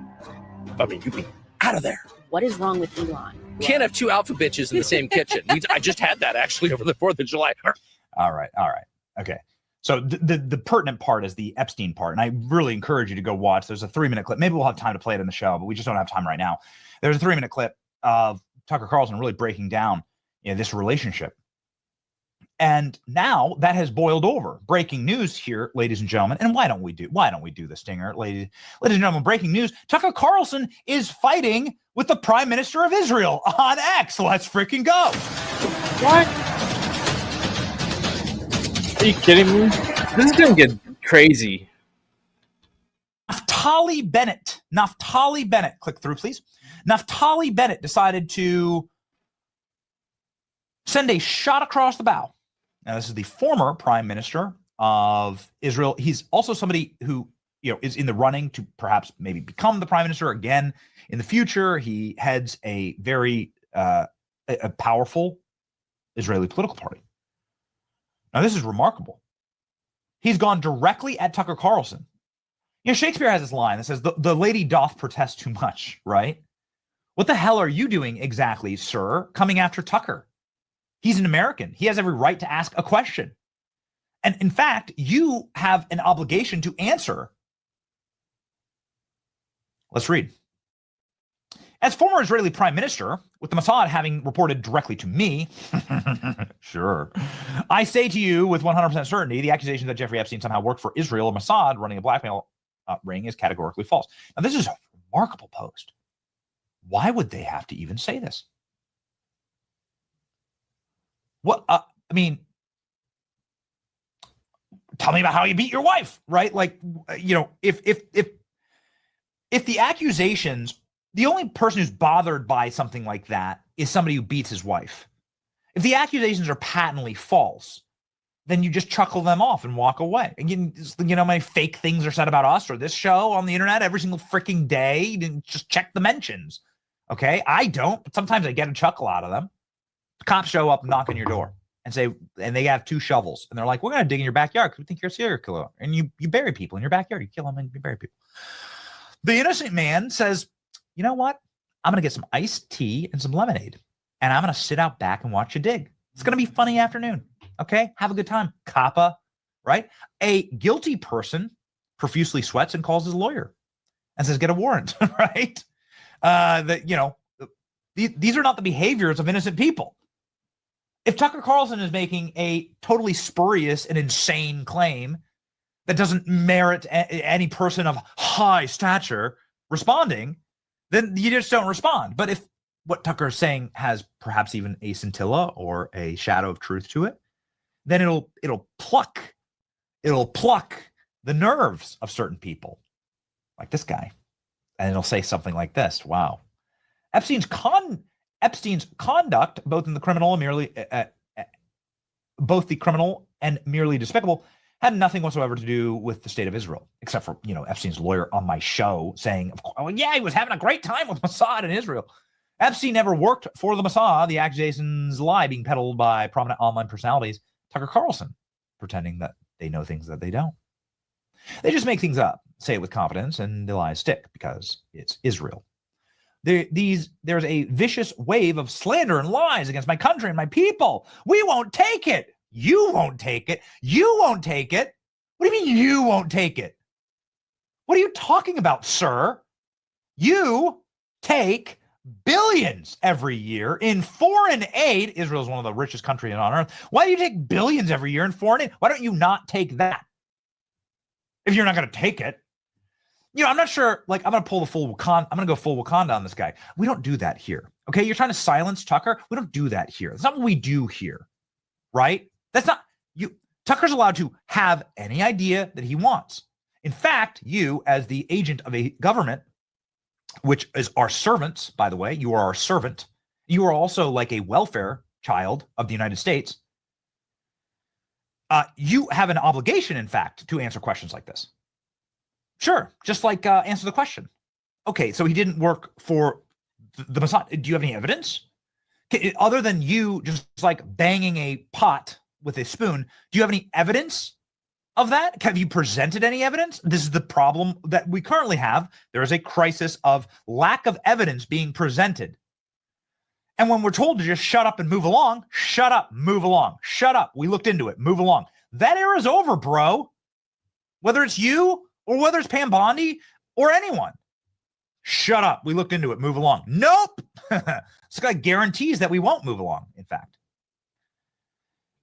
I mean, you'd be out of there. What is wrong with Elon? Can't have two alpha bitches in the same kitchen. I just had that actually over the 4th of July. All right. Okay. So the pertinent part is the Epstein part. And I really encourage you to go watch. There's a 3-minute clip. Maybe we'll have time to play it in the show, but we just don't have time right now. There's a 3-minute clip of Tucker Carlson really breaking down, this relationship. And now that has boiled over. Breaking news here, ladies and gentlemen. And why don't we do the stinger, ladies and gentlemen? Breaking news: Tucker Carlson is fighting with the Prime Minister of Israel on X. Let's freaking go! What? Are you kidding me? This is gonna get crazy. Naftali Bennett. Click through, please. Naftali Bennett decided to send a shot across the bow. Now, this is the former prime minister of Israel. He's also somebody who, is in the running to perhaps maybe become the prime minister again in the future. He heads a very a powerful Israeli political party. Now, this is remarkable. He's gone directly at Tucker Carlson. Shakespeare has this line that says, the lady doth protest too much, right? What the hell are you doing exactly, sir, coming after Tucker? He's an American. He has every right to ask a question. And in fact, you have an obligation to answer. Let's read. As former Israeli prime minister, with the Mossad having reported directly to me, sure, I say to you with 100% certainty, the accusation that Jeffrey Epstein somehow worked for Israel or Mossad running a blackmail ring is categorically false. Now, this is a remarkable post. Why would they have to even say this? What tell me about how you beat your wife, right? Like, if the accusations, the only person who's bothered by something like that is somebody who beats his wife. If the accusations are patently false, then you just chuckle them off and walk away. And how many fake things are said about us or this show on the internet every single freaking day? You didn't just check the mentions. Okay, I don't, but sometimes I get a chuckle out of them. Cops show up, knock on your door, and they have 2 shovels, and they're like, "We're gonna dig in your backyard because we think you're a serial killer." And you bury people in your backyard. You kill them and you bury people. The innocent man says, "You know what? I'm gonna get some iced tea and some lemonade, and I'm gonna sit out back and watch you dig. It's gonna be a funny afternoon. Okay, have a good time, Kappa." Right? A guilty person profusely sweats and calls his lawyer and says, "Get a warrant." Right? These are not the behaviors of innocent people. If Tucker Carlson is making a totally spurious and insane claim that doesn't merit any person of high stature responding, then you just don't respond. But if what Tucker is saying has perhaps even a scintilla or a shadow of truth to it, then it'll pluck the nerves of certain people, like this guy, and it'll say something like this: "Wow, Epstein's conduct, both in the criminal and merely, both the criminal and merely despicable, had nothing whatsoever to do with the state of Israel, except for Epstein's lawyer on my show saying, he was having a great time with Mossad in Israel. Epstein never worked for the Mossad. The accusations lie being peddled by prominent online personalities. Tucker Carlson, pretending that they know things that they don't. They just make things up, say it with confidence, and the lies stick because it's Israel. There's a vicious wave of slander and lies against my country and my people. We won't take it. You won't take it. You won't take it. What do you mean you won't take it? What are you talking about, sir? You take billions every year in foreign aid. Israel is one of the richest countries on earth. Why do you take billions every year in foreign aid? Why don't you not take that? If you're not going to take it. I'm not sure, I'm going to pull the full Wakanda. I'm going to go full Wakanda on this guy. We don't do that here. Okay. You're trying to silence Tucker. We don't do that here. That's not what we do here. Right? That's not Tucker's allowed to have any idea that he wants. In fact, you as the agent of a government, which is our servants, by the way, you are our servant. You are also like a welfare child of the United States, you have an obligation, in fact, to answer questions like this. Sure, just like answer the question. Okay, so he didn't work for the Mossad. Do you have any evidence? Other than you just like banging a pot with a spoon, do you have any evidence of that? Have you presented any evidence? This is the problem that we currently have. There is a crisis of lack of evidence being presented. And when we're told to just shut up and move along, shut up, move along, shut up. We looked into it, move along. That era's over, bro. Whether it's you or whether it's Pam Bondi or anyone. Shut up. We looked into it, move along. Nope. This guy guarantees that we won't move along, in fact.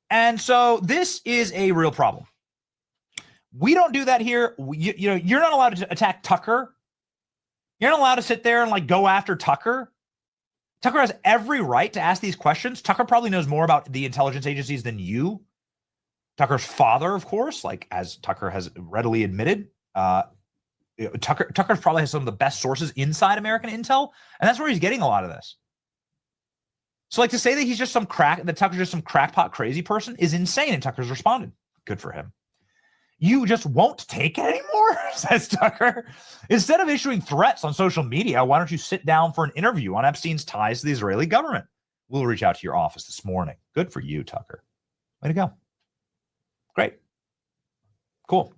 And so this is a real problem. We don't do that here. You're not allowed to attack Tucker. You're not allowed to sit there and like go after Tucker. Tucker has every right to ask these questions. Tucker probably knows more about the intelligence agencies than you. Tucker's father, of course, like as Tucker has readily admitted, Tucker probably has some of the best sources inside American intel, and that's where he's getting a lot of this. So like to say that Tucker's just some crackpot crazy person is insane, and Tucker's responded. Good for him. You just won't take it anymore, says Tucker. Instead of issuing threats on social media, why don't you sit down for an interview on Epstein's ties to the Israeli government? We'll reach out to your office this morning. Good for you, Tucker. Way to go. Great. Cool.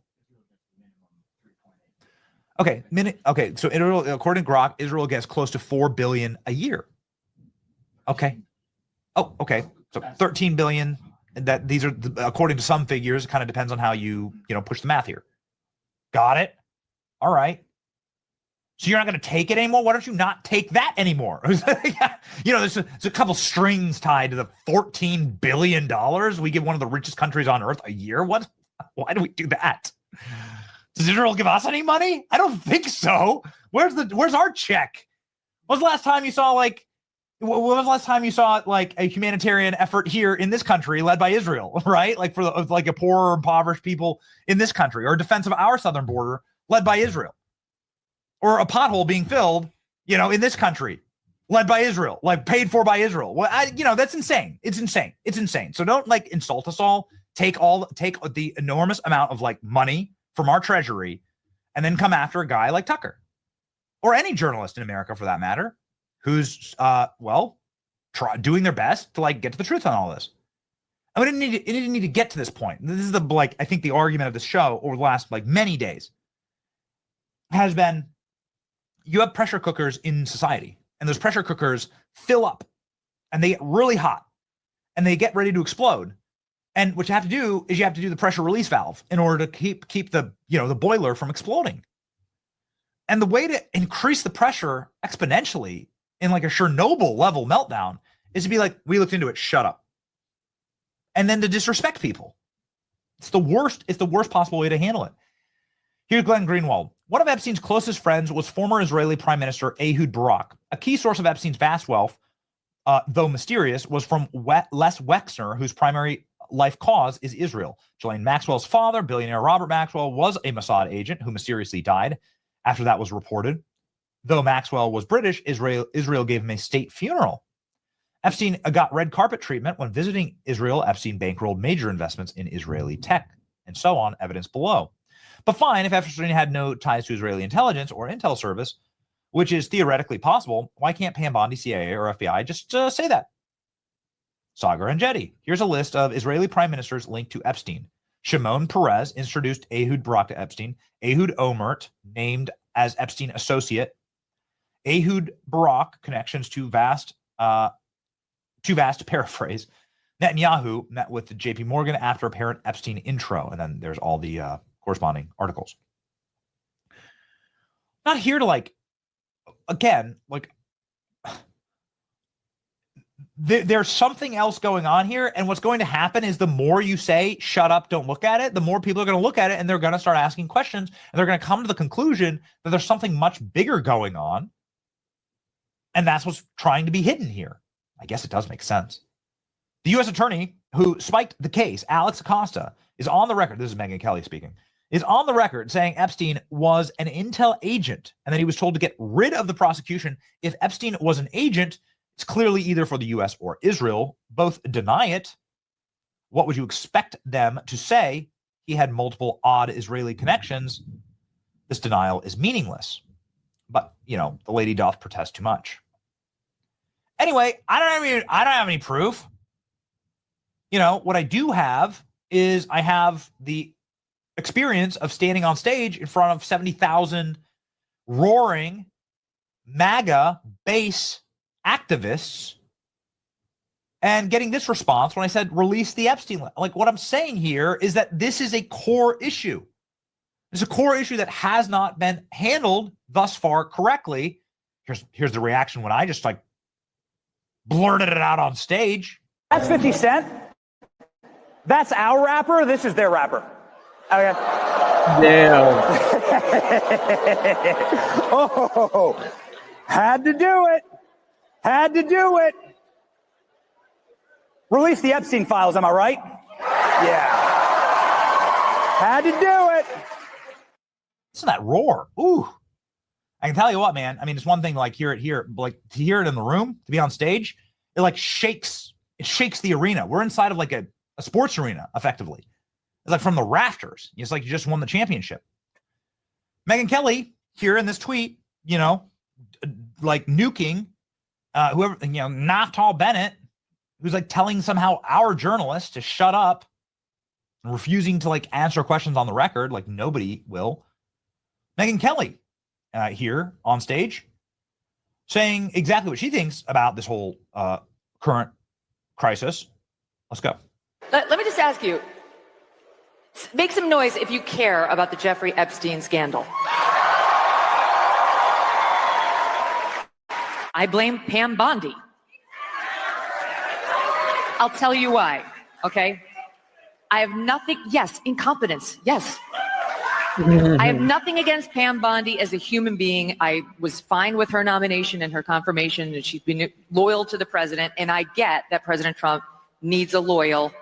Okay. So Israel, according to Grok, Israel gets close to $4 billion a year. Okay. Oh, okay. So 13 billion. That these are according to some figures. It kind of depends on how you push the math here. Got it. All right. So you're not going to take it anymore. Why don't you not take that anymore? There's a couple strings tied to the $14 billion we give one of the richest countries on earth a year. What? Why do we do that? Does Israel give us any money? I don't think so. Where's our check? When was the last time you saw a humanitarian effort here in this country led by Israel, right? Like for a poorer, impoverished people in this country, or defense of our southern border led by Israel, or a pothole being filled, in this country led by Israel, like paid for by Israel. Well, that's insane. It's insane. It's insane. So don't insult us all. Take the enormous amount of money from our treasury and then come after a guy like Tucker or any journalist in America for that matter, who's doing their best to get to the truth on all this. And we didn't need to get to this point. This is I think the argument of this show over the last many days has been, you have pressure cookers in society, and those pressure cookers fill up and they get really hot and they get ready to explode. And what you have to do is you have to do the pressure release valve in order to keep the the boiler from exploding. And the way to increase the pressure exponentially in a Chernobyl level meltdown is to be we looked into it, shut up. And then to disrespect people. It's the worst possible way to handle it. Here's Glenn Greenwald. One of Epstein's closest friends was former Israeli Prime Minister Ehud Barak. A key source of Epstein's vast wealth, though mysterious, was from Les Wexner, whose primary life cause is Israel. Ghislaine Maxwell's father, billionaire Robert Maxwell, was a Mossad agent who mysteriously died after that was reported. Though Maxwell was British, Israel gave him a state funeral. Epstein got red carpet treatment when visiting Israel. Epstein bankrolled major investments in Israeli tech, and so on, evidence below. But fine, if Epstein had no ties to Israeli intelligence or intel service, which is theoretically possible, why can't Pam Bondi, CIA, or FBI just say that? Sagar and Jetty. Here's a list of Israeli prime ministers linked to Epstein. Shimon Peres introduced Ehud Barak to Epstein. Ehud Olmert, named as Epstein associate. Ehud Barak, connections too vast to paraphrase. Netanyahu met with JP Morgan after apparent Epstein intro. And then there's all the corresponding articles. Not here to there's something else going on here. And what's going to happen is the more you say, shut up, don't look at it, the more people are going to look at it and they're going to start asking questions and they're going to come to the conclusion that there's something much bigger going on. And that's what's trying to be hidden here. I guess it does make sense. The U.S. attorney who spiked the case, Alex Acosta, is on the record. This is Megyn Kelly speaking. Is on the record saying Epstein was an intel agent and that he was told to get rid of the prosecution if Epstein was an agent It's clearly either for the US or Israel. Both deny it. What would you expect them to say? He had multiple odd Israeli connections. This denial is meaningless. But, the lady doth protest too much. Anyway, I don't have any proof. What I do have is I have the experience of standing on stage in front of 70,000 roaring MAGA base activists and getting this response when I said release the Epstein. Like, what I'm saying here is that this is a core issue. It's a core issue that has not been handled thus far correctly. Here's the reaction when I just blurted it out on stage. That's 50 Cent. That's our rapper. This is their rapper. Okay. Damn. Oh, had to do it. Had to do it. Release the Epstein files, am I right? Yeah. Had to do it. Listen to that roar. Ooh. I can tell you what, man. I mean, it's one thing hear it here, to hear it in the room, to be on stage, it shakes. It shakes the arena. We're inside of a sports arena, effectively. It's from the rafters. It's like you just won the championship. Megyn Kelly here in this tweet, nuking whoever, Naftali Bennett, who's telling somehow our journalists to shut up and refusing to answer questions on the record, nobody will. Megyn Kelly here on stage saying exactly what she thinks about this whole current crisis. Let's go. Let me just ask you, make some noise if you care about the Jeffrey Epstein scandal. I blame Pam Bondi. I'll tell you why, okay? I have nothing, yes, incompetence, yes. I have nothing against Pam Bondi as a human being. I was fine with her nomination and her confirmation, and she's been loyal to the president, and I get that President Trump needs a loyal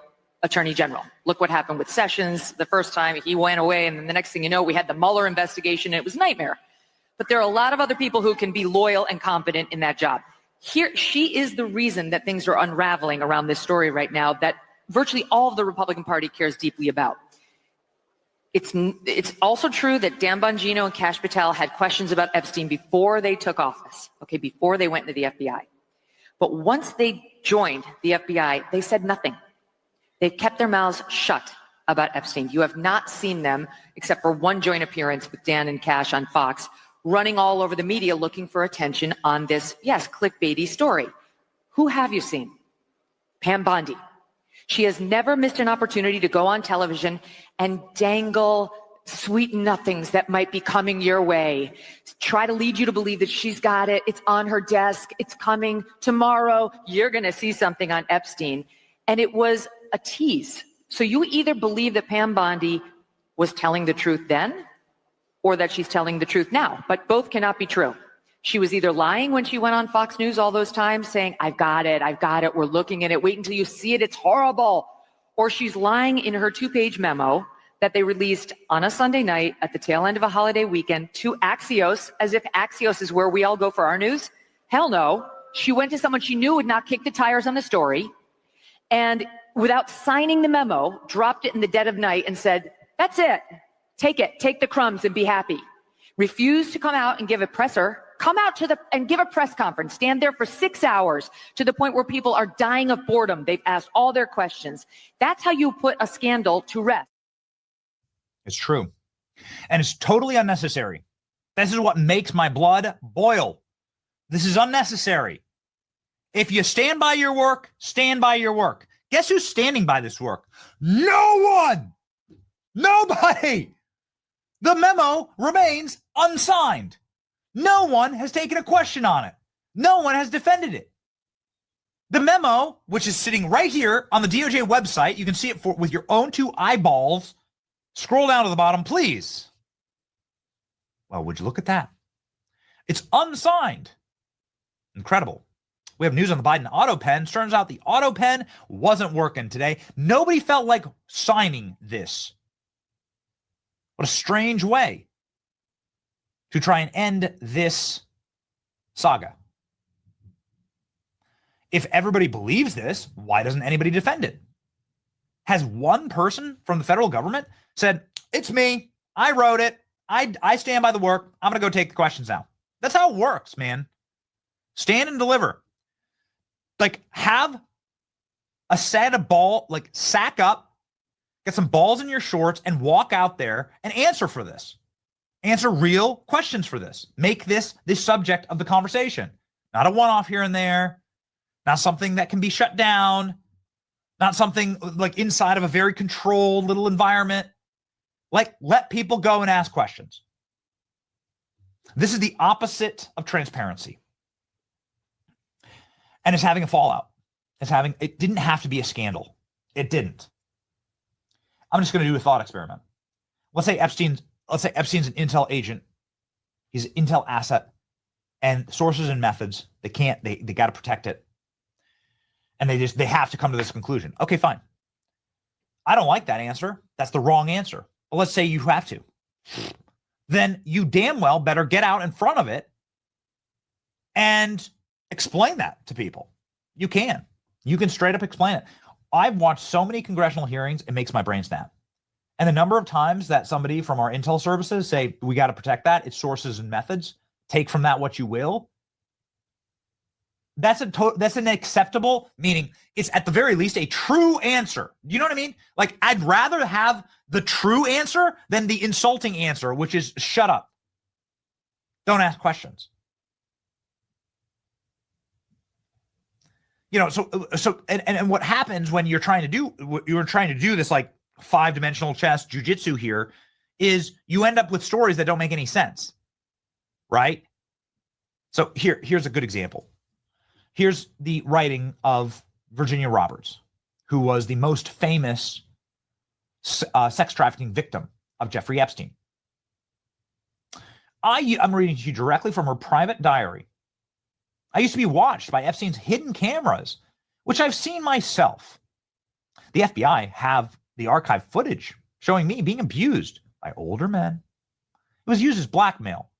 attorney general. Look what happened with Sessions the first time. He went away, and then the next thing you know, we had the Mueller investigation, and it was a nightmare. But there are a lot of other people who can be loyal and competent in that job. Here, she is the reason that things are unraveling around this story right now that virtually all of the Republican Party cares deeply about. It's also true that Dan Bongino and Kash Patel had questions about Epstein before they took office, okay, before they went into the FBI. But once they joined the FBI, they said nothing. They kept their mouths shut about Epstein. You have not seen them, except for one joint appearance with Dan and Kash on Fox, running all over the media looking for attention on this, yes, clickbaity story. Who have you seen? Pam Bondi. She has never missed an opportunity to go on television and dangle sweet nothings that might be coming your way. Try to lead you to believe that she's got it. It's on her desk. It's coming tomorrow. You're going to see something on Epstein. And it was a tease. So you either believe that Pam Bondi was telling the truth then or that she's telling the truth now. But both cannot be true. She was either lying when she went on Fox News all those times saying, I've got it, we're looking at it, wait until you see it, it's horrible. Or she's lying in her 2-page memo that they released on a Sunday night at the tail end of a holiday weekend to Axios, as if Axios is where we all go for our news. Hell no. She went to someone she knew would not kick the tires on the story, and without signing the memo, dropped it in the dead of night and said, that's it, take the crumbs and be happy. Refused to come out and give a presser. Come out and give a press conference. Stand there for 6 hours to the point where people are dying of boredom. They've asked all their questions. That's how you put a scandal to rest. It's true. And it's totally unnecessary. This is what makes my blood boil. This is unnecessary. If you stand by your work, stand by your work. Guess who's standing by this work? No one. Nobody. The memo remains unsigned. No one has taken a question on it. No one has defended it. The memo, which is sitting right here on the DOJ website, you can see it with your own 2 eyeballs. Scroll down to the bottom, please. Well, would you look at that? It's unsigned. Incredible. We have news on the Biden auto pen. Turns out the auto pen wasn't working today. Nobody felt like signing this. What a strange way to try and end this saga. if everybody believes this, why doesn't anybody defend it? Has one person from the federal government said, it's me, I wrote it, I stand by the work, I'm going to go take the questions now? That's how it works, man. Stand and deliver. Like, have a set of ball, like sack up, get some balls in your shorts and walk out there and answer for this. Answer real questions for this. Make this the subject of the conversation. Not a one-off here and there. Not something that can be shut down. Not something like inside of a very controlled little environment. Like, let people go and ask questions. This is the opposite of transparency. And it's having a fallout. It didn't have to be a scandal. It didn't. I'm just going to do a thought experiment. Let's say Epstein's an intel agent. He's an intel asset, and sources and methods, they got to protect it. And they have to come to this conclusion. Okay, fine. I don't like that answer. That's the wrong answer. But let's say you have to. Then you damn well better get out in front of it and explain that to people. You can straight up explain it. I've watched so many congressional hearings, it makes my brain snap. And the number of times that somebody from our intel services say, we got to protect that, it's sources and methods, take from that what you will. That's an acceptable, meaning it's at the very least a true answer. You know what I mean? Like, I'd rather have the true answer than the insulting answer, which is shut up. Don't ask questions. You know, so what happens when you're trying to do this like 5-dimensional chess jujitsu here is you end up with stories that don't make any sense, right? So here's a good example. Here's the writing of Virginia Roberts, who was the most famous sex trafficking victim of Jeffrey Epstein. I'm reading to you directly from her private diary. I used to be watched by Epstein's hidden cameras, which I've seen myself. The FBI have the archive footage showing me being abused by older men. It was used as blackmail,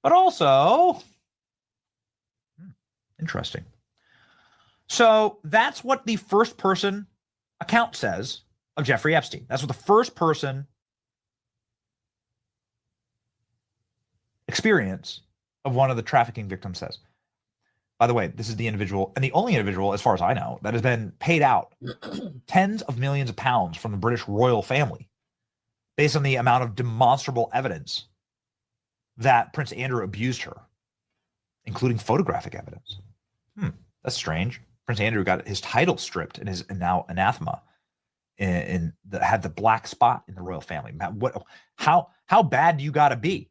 but also interesting. So that's what the first person account says of Jeffrey Epstein. That's what the first person experience of one of the trafficking victims says. By the way, this is the individual, and the only individual, as far as I know, that has been paid out tens of millions of pounds from the British royal family based on the amount of demonstrable evidence that Prince Andrew abused her, including photographic evidence. That's strange. Prince Andrew got his title stripped and is now anathema had the black spot in the royal family. How bad do you got to be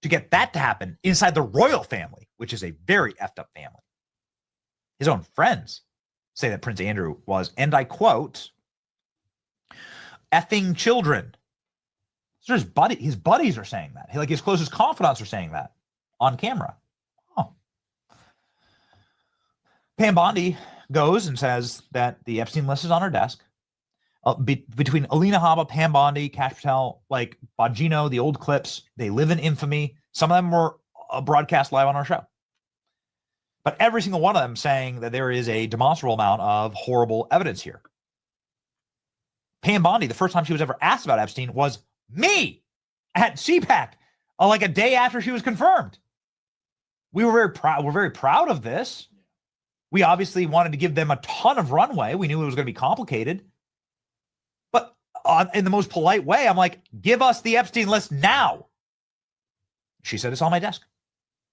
to get that to happen inside the royal family, which is a very effed up family? His own friends say that Prince Andrew was, and I quote, effing children. So his buddies are saying that. Like, his closest confidants are saying that on camera. Pam Bondi goes and says that the Epstein list is on her desk. Between Alina Habba, Pam Bondi, Kash Patel, like Bongino, the old clips, they live in infamy. Some of them were broadcast live on our show. But every single one of them saying that there is a demonstrable amount of horrible evidence here. Pam Bondi, the first time she was ever asked about Epstein was me at CPAC, like a day after she was confirmed. We were very proud. We're very proud of this. We obviously wanted to give them a ton of runway. We knew it was going to be complicated. But in the most polite way, I'm like, give us the Epstein list now. She said, it's on my desk.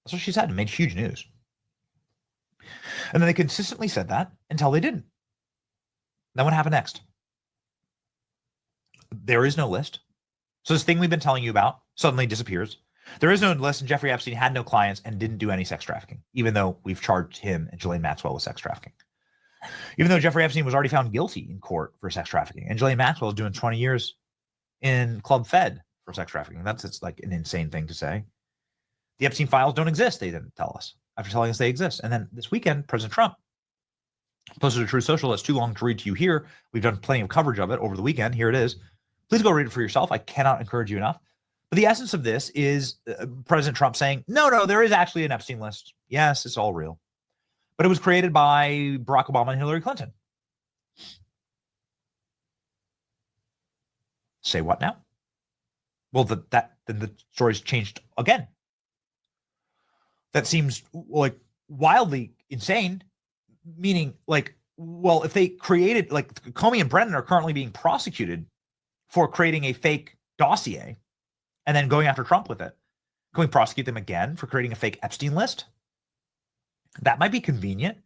That's what she said. It made huge news. And then they consistently said that until they didn't. Then what happened next? There is no list. So this thing we've been telling you about suddenly disappears. There is no list, and Jeffrey Epstein had no clients and didn't do any sex trafficking, even though we've charged him and Ghislaine Maxwell with sex trafficking. Even though Jeffrey Epstein was already found guilty in court for sex trafficking, and Ghislaine Maxwell is doing 20 years in Club Fed for sex trafficking. It's like an insane thing to say. The Epstein files don't exist, they didn't tell us, after telling us they exist. And then this weekend, President Trump posted to Truth Social. That's too long to read to you here. We've done plenty of coverage of it over the weekend. Here it is. Please go read it for yourself. I cannot encourage you enough. But the essence of this is President Trump saying, no, there is actually an Epstein list. Yes, it's all real. but it was created by Barack Obama and Hillary Clinton. Say what now? Well, then the story's changed again. That seems like wildly insane, meaning like, well, if they created, like Comey and Brennan are currently being prosecuted for creating a fake dossier and then going after Trump with it. Can we prosecute them again for creating a fake Epstein list? That might be convenient.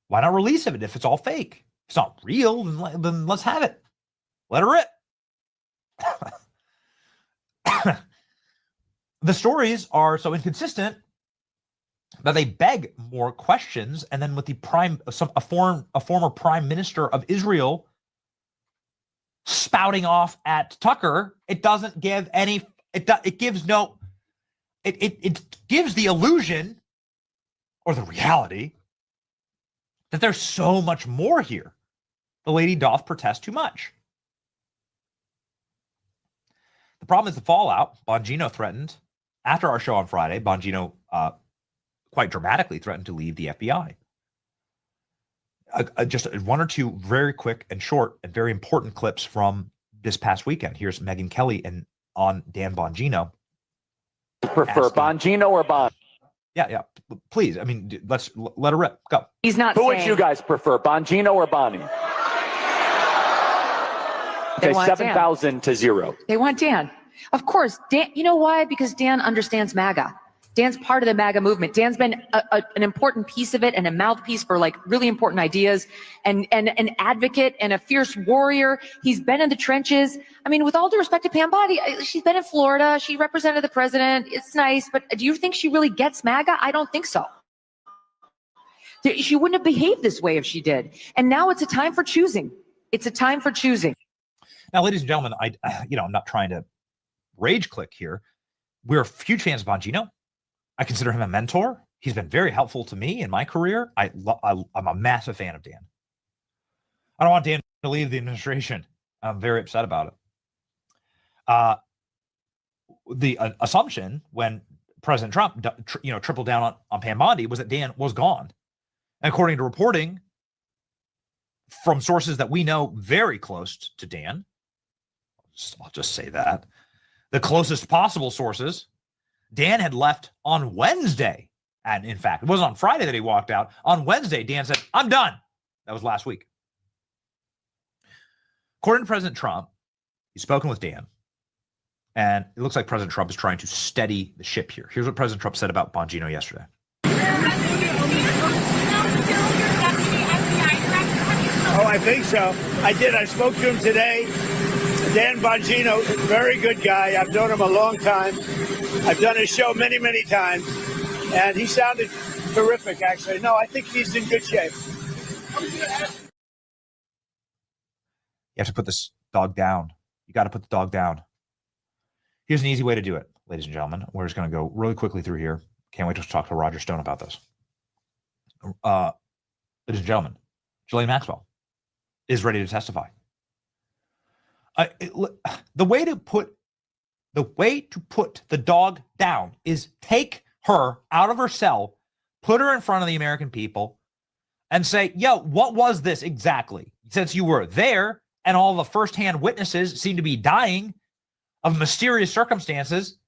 Why not release it if it's all fake? If it's not real, then let's have it. Let it rip. The stories are so inconsistent that they beg more questions, and then with the a former prime minister of Israel spouting off at Tucker, it doesn't give any. It gives no. It gives the illusion or the reality that there's so much more here. The lady doth protest too much. The problem is the fallout. Bongino threatened, after our show on Friday, Bongino quite dramatically threatened to leave the FBI. Just one or two very quick and short and very important clips from this past weekend. Here's Megyn Kelly and on Dan Bongino. Prefer Bongino or Bon? Yeah. Please. I mean, let's let her rip. Go. He's not. Who would you guys prefer, Bongino or Bonnie? Okay, 7,000 to 0. They want Dan. Of course, Dan. You know why? Because Dan understands MAGA. Dan's part of the MAGA movement. Dan's been an important piece of it and a mouthpiece for like really important ideas and an advocate and a fierce warrior. He's been in the trenches. I mean, with all due respect to Pam Bondi, she's been in Florida. She represented the president. It's nice. But do you think she really gets MAGA? I don't think so. She wouldn't have behaved this way if she did. And now it's a time for choosing. It's a time for choosing. Now, ladies and gentlemen, I'm not trying to rage click here. We're huge fans of Bongino. I consider him a mentor. He's been very helpful to me in my career. I'm a massive fan of Dan. I don't want Dan to leave the administration. I'm very upset about it. The assumption when President Trump, tripled down on Pam Bondi was that Dan was gone. And according to reporting from sources that we know very close to Dan, I'll just say that, the closest possible sources, Dan had left on Wednesday. And in fact, it wasn't on Friday that he walked out. On Wednesday, Dan said, I'm done. That was last week. According to President Trump, he's spoken with Dan. And it looks like President Trump is trying to steady the ship here. Here's what President Trump said about Bongino yesterday. Oh, I think so. I did. I spoke to him today. Dan Bongino, very good guy. I've known him a long time. I've done his show many, many times. And he sounded terrific, actually. No, I think he's in good shape. You have to put this dog down. You got to put the dog down. Here's an easy way to do it, ladies and gentlemen. We're just going to go really quickly through here. Can't wait to talk to Roger Stone about this. Ladies and gentlemen, Ghislaine Maxwell is ready to testify. The way to put the dog down is take her out of her cell, put her in front of the American people, and say, yo, what was this exactly? Since you were there and all the firsthand witnesses seem to be dying of mysterious circumstances.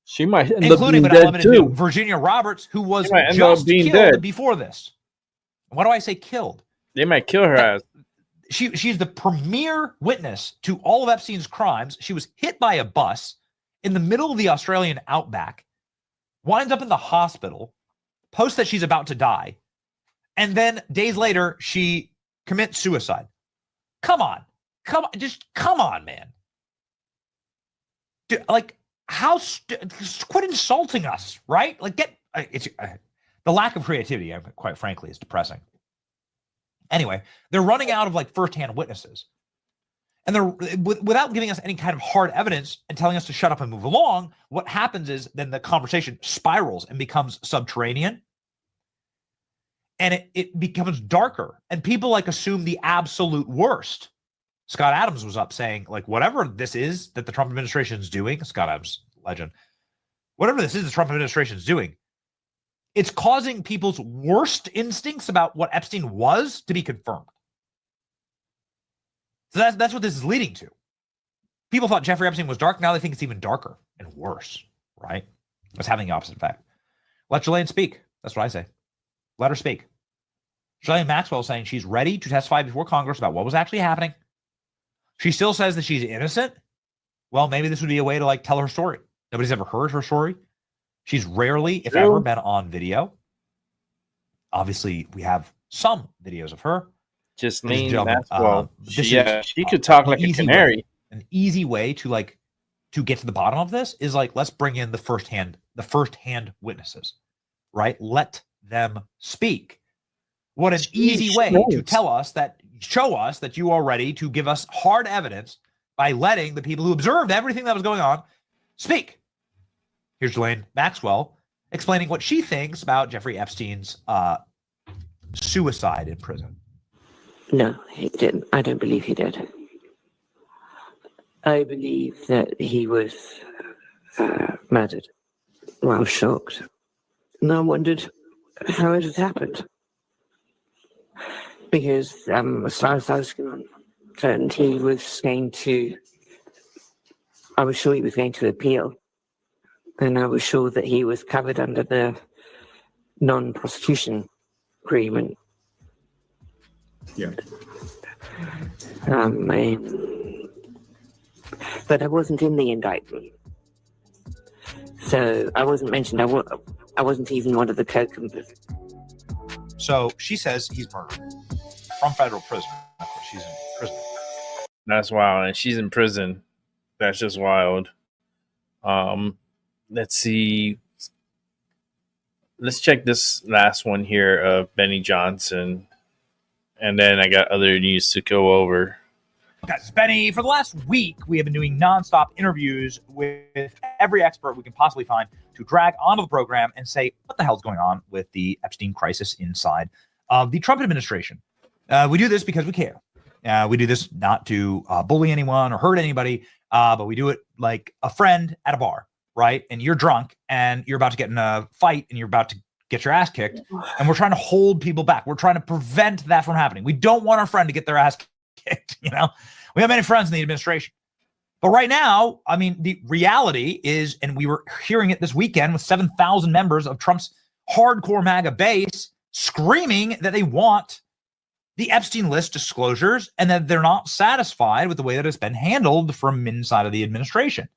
She might end including, up but being not dead limited too. to, Virginia Roberts, who was might end just up being killed dead. before this. Why do I say killed? They might kill her ass. She's the premier witness to all of Epstein's crimes. She was hit by a bus in the middle of the Australian outback, winds up in the hospital, posts that she's about to die, and then days later, she commits suicide. Come on, man. Dude, like, quit insulting us, right? Like, the lack of creativity, quite frankly, is depressing. Anyway, they're running out of like firsthand witnesses, and they're without giving us any kind of hard evidence and telling us to shut up and move along. What happens is then the conversation spirals and becomes subterranean, and it becomes darker, and people like assume the absolute worst. Scott Adams was up saying, like, whatever this is that the Trump administration is doing, Scott Adams, legend, whatever this is the Trump administration is doing, It's causing people's worst instincts about what Epstein was to be confirmed. So that's what this is leading to. People thought Jeffrey Epstein was dark. Now they think it's even darker and worse, right? It's having the opposite effect. Let Ghislaine speak. That's what I say. Let her speak. Ghislaine Maxwell is saying she's ready to testify before Congress about what was actually happening. She still says that she's innocent. Well, maybe this would be a way to like tell her story. Nobody's ever heard her story. She's rarely, if ever, been on video. Obviously, we have some videos of her. Just lean Maxwell. She could talk like a canary. An easy way to get to the bottom of this is like, let's bring in the firsthand witnesses, right? Let them speak. What an easy way to show us that you are ready to give us hard evidence by letting the people who observed everything that was going on speak. Here's Ghislaine Maxwell explaining what she thinks about Jeffrey Epstein's suicide in prison. No, he didn't. I don't believe he did. I believe that he was murdered. Well, I was shocked. And I wondered how it had happened. Because as far as I was concerned, I was sure he was going to appeal. And I was sure that he was covered under the non-prosecution agreement. Yeah. But I wasn't in the indictment. So I wasn't mentioned. I wasn't even one of the co-convicts. So she says he's murdered from federal prison. Of course, she's in prison. That's wild. And she's in prison. That's just wild. Let's see. Let's check this last one here of Benny Johnson. And then I got other news to go over. Guys, Benny, for the last week, we have been doing nonstop interviews with every expert we can possibly find to drag onto the program and say what the hell's going on with the Epstein crisis inside of the Trump administration. We do this because we care. We do this not to bully anyone or hurt anybody, but we do it like a friend at a bar, right? And you're drunk and you're about to get in a fight and you're about to get your ass kicked. And we're trying to hold people back. We're trying to prevent that from happening. We don't want our friend to get their ass kicked, you know? We have many friends in the administration. But right now, I mean, the reality is, and we were hearing it this weekend with 7,000 members of Trump's hardcore MAGA base screaming that they want the Epstein list disclosures and that they're not satisfied with the way that it's been handled from inside of the administration.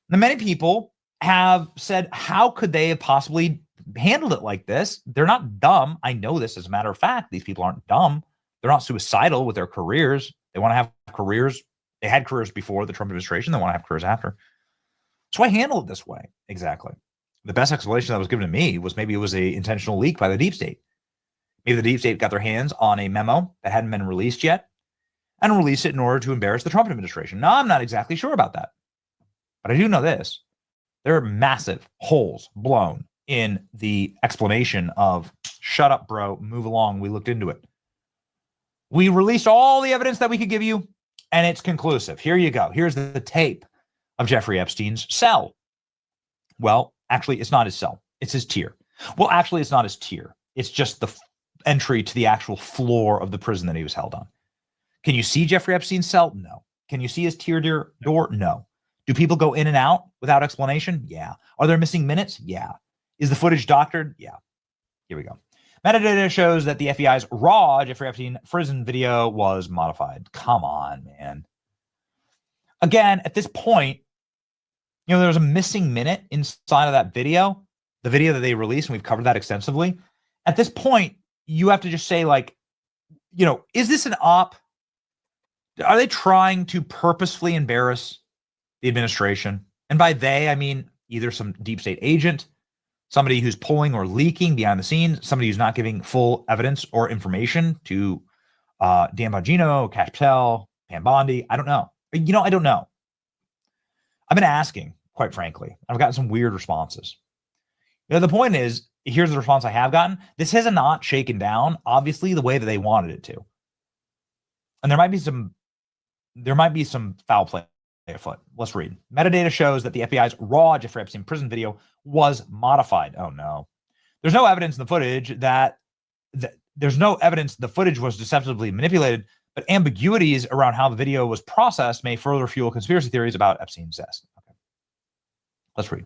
Now, many people have said, how could they have possibly handled it like this? They're not dumb. I know this as a matter of fact. These people aren't dumb. They're not suicidal with their careers. They want to have careers. They had careers before the Trump administration. They want to have careers after. So I handled it this way. Exactly. The best explanation that was given to me was maybe it was an intentional leak by the deep state. Maybe the deep state got their hands on a memo that hadn't been released yet and released it in order to embarrass the Trump administration. Now, I'm not exactly sure about that. But I do know this. There are massive holes blown in the explanation of, shut up, bro, move along. We looked into it. We released all the evidence that we could give you, and it's conclusive. Here you go. Here's the tape of Jeffrey Epstein's cell. Well, actually, it's not his cell. It's his tier. Well, actually, it's not his tier. It's just the entry to the actual floor of the prison that he was held on. Can you see Jeffrey Epstein's cell? No. Can you see his tier door? No. Do people go in and out without explanation? Yeah. Are there missing minutes? Yeah. Is the footage doctored? Yeah. Here we go. Metadata shows that the FBI's raw Jeffrey Epstein prison video was modified. Come on, man. Again, at this point, you know, there was a missing minute inside of that video, the video that they released, and we've covered that extensively. At this point, you have to just say, like, you know, is this an op? Are they trying to purposefully embarrass the administration? And by they, I mean either some deep state agent, somebody who's pulling or leaking behind the scenes, somebody who's not giving full evidence or information to Dan Bongino, Cash Patel, Pam Bondi. I don't know. You know, I don't know. I've been asking, quite frankly. I've gotten some weird responses. You know, the point is, here's the response I have gotten. This has not shaken down, obviously, the way that they wanted it to. And there might be some foul play foot. Let's read. Metadata shows that the FBI's raw Jeffrey Epstein prison video was modified. Oh no. There's no evidence in the footage that there's no evidence the footage was deceptively manipulated, but ambiguities around how the video was processed may further fuel conspiracy theories about Epstein's death. Okay. Let's read.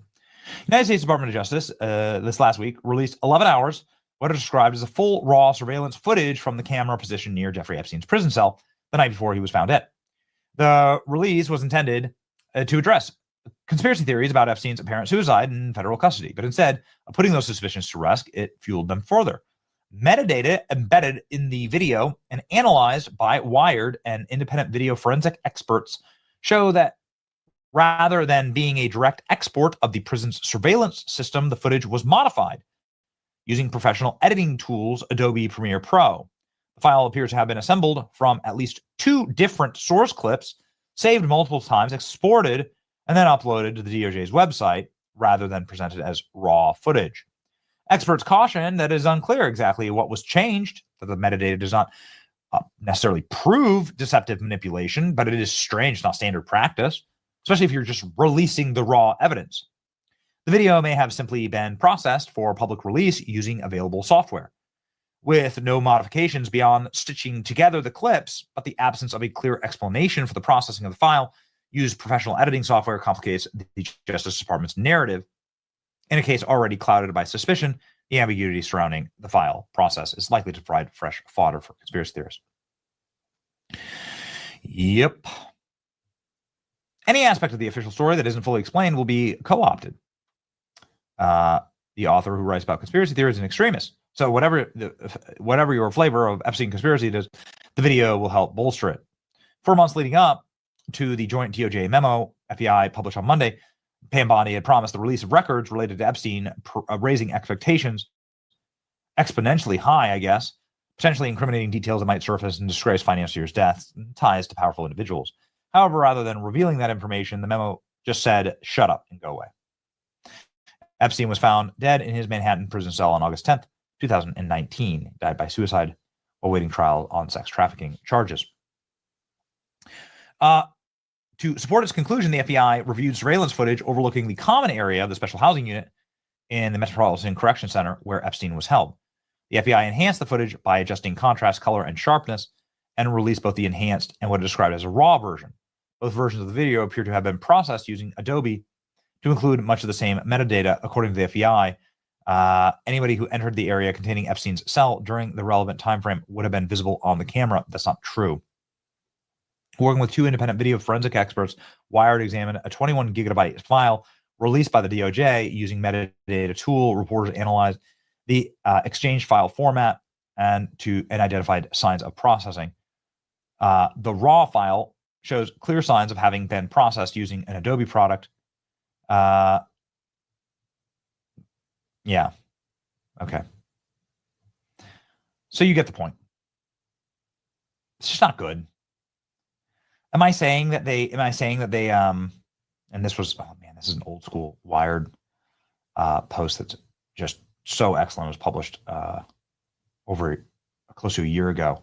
United States Department of Justice this last week released 11 hours what are described as a full raw surveillance footage from the camera positioned near Jeffrey Epstein's prison cell the night before he was found dead. The release was intended to address conspiracy theories about Epstein's apparent suicide in federal custody, but instead of putting those suspicions to rest, it fueled them further. Metadata embedded in the video and analyzed by Wired and independent video forensic experts show that rather than being a direct export of the prison's surveillance system, the footage was modified using professional editing tools, Adobe Premiere Pro. The file appears to have been assembled from at least 2 different source clips, saved multiple times, exported, and then uploaded to the DOJ's website rather than presented as raw footage. Experts caution that it is unclear exactly what was changed, that the metadata does not necessarily prove deceptive manipulation, but it is strange, not standard practice, especially if you're just releasing the raw evidence. The video may have simply been processed for public release using available software, with no modifications beyond stitching together the clips, but the absence of a clear explanation for the processing of the file used professional editing software complicates the Justice Department's narrative. In a case already clouded by suspicion, the ambiguity surrounding the file process is likely to provide fresh fodder for conspiracy theorists. Yep. Any aspect of the official story that isn't fully explained will be co-opted. The author who writes about conspiracy theories is an extremist. So whatever your flavor of Epstein conspiracy is, the video will help bolster it. 4 months leading up to the joint DOJ memo FBI published on Monday, Pam Bondi had promised the release of records related to Epstein, raising expectations exponentially high, I guess, potentially incriminating details that might surface and disgrace financiers' deaths and ties to powerful individuals. However, rather than revealing that information, the memo just said, shut up and go away. Epstein was found dead in his Manhattan prison cell on August 10th, 2019. He died by suicide while waiting trial on sex trafficking charges. To support its conclusion, the FBI reviewed surveillance footage overlooking the common area of the special housing unit in the Metropolitan Correction Center where Epstein was held. The FBI enhanced the footage by adjusting contrast, color, and sharpness, and released both the enhanced and what is described as a raw version. Both versions of the video appear to have been processed using Adobe to include much of the same metadata, according to the FBI. Anybody who entered the area containing Epstein's cell during the relevant time frame would have been visible on the camera. That's not true. Working with 2 independent video forensic experts, Wired examined a 21 gigabyte file released by the DOJ using metadata tool. Reporters analyzed the exchange file format and identified signs of processing. The raw file shows clear signs of having been processed using an Adobe product. Yeah. Okay. So you get the point. It's just not good. Am I saying that they, and this was, oh man, this is an old school Wired post that's just so excellent. It was published over close to a year ago.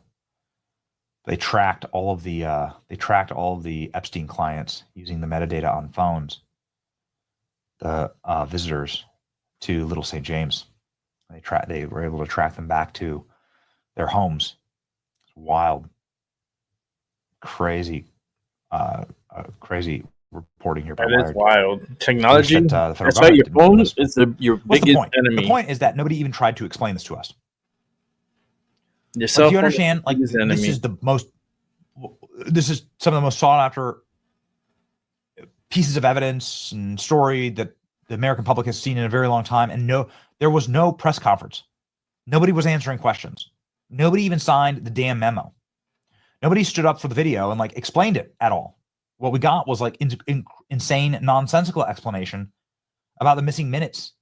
They tracked all of the Epstein clients using the metadata on phones, the visitors to Little St. James. They were able to track them back to their homes. It's wild, crazy reporting here. That is wild. Technology. That's right. Your phone is your biggest enemy. The point is that nobody even tried to explain this to us. Like, you understand? Like this is some of the most sought after pieces of evidence and story that the American public has seen in a very long time. And there was no press conference. Nobody was answering questions. Nobody even signed the damn memo. Nobody stood up for the video and explained it at all. What we got was insane, nonsensical explanation about the missing minutes.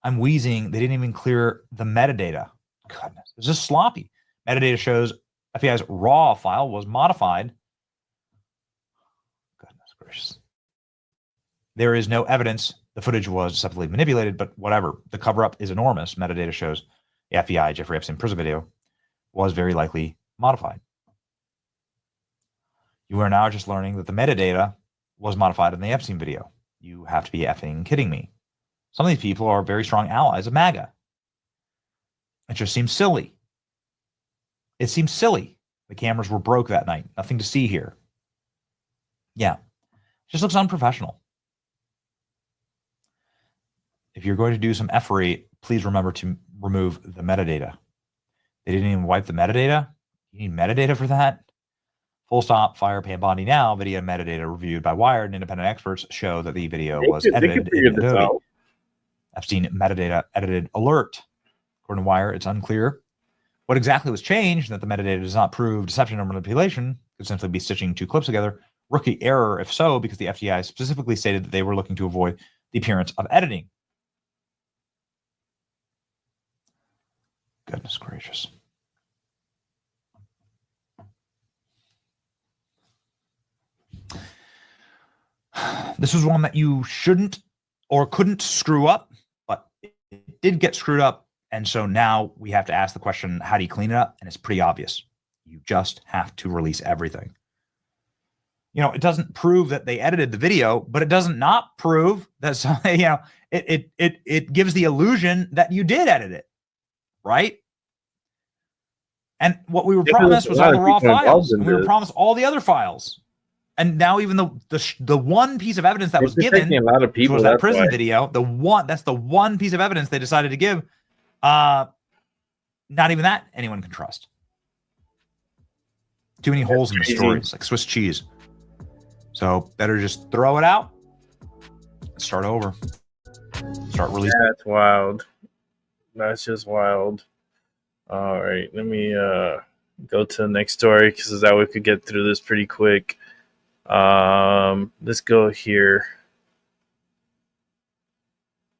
I'm wheezing. They didn't even clear the metadata. Goodness, it was just sloppy. Metadata shows FBI's raw file was modified. Goodness gracious. There is no evidence the footage was deceptively manipulated, but whatever. The cover-up is enormous. Metadata shows the FBI Jeffrey Epstein prison video was very likely modified. You are now just learning that the metadata was modified in the Epstein video. You have to be effing kidding me. Some of these people are very strong allies of MAGA. It just seems silly. It seems silly. The cameras were broke that night. Nothing to see here. Yeah. Just looks unprofessional. If you're going to do some effery, please remember to remove the metadata. They didn't even wipe the metadata. You need metadata for that? Full stop, fire Pam Bondi now. Video metadata reviewed by Wired and independent experts show that the video was edited in Adobe. Epstein metadata edited alert. According to Wired, it's unclear what exactly was changed, that the metadata does not prove deception or manipulation. Could simply be stitching two clips together. Rookie error, if so, because the FBI specifically stated that they were looking to avoid the appearance of editing. Goodness gracious. This was one that you shouldn't or couldn't screw up, but it did get screwed up. And so now we have to ask the question, how do you clean it up? And it's pretty obvious. You just have to release everything. You know, it doesn't prove that they edited the video, but it doesn't not prove that, you know, it gives the illusion that you did edit it, right? And what we were promised was all the raw files, and we were promised all the other files. And now even the one piece of evidence that was given, a lot of people, was that prison video, that's the one piece of evidence they decided to give. Not even that anyone can trust. Too many holes in the story. It's like Swiss cheese. So better just throw it out and start over. Start releasing. That's wild. That's just wild. All right, let me go to the next story because that way we could get through this pretty quick. Let's go here.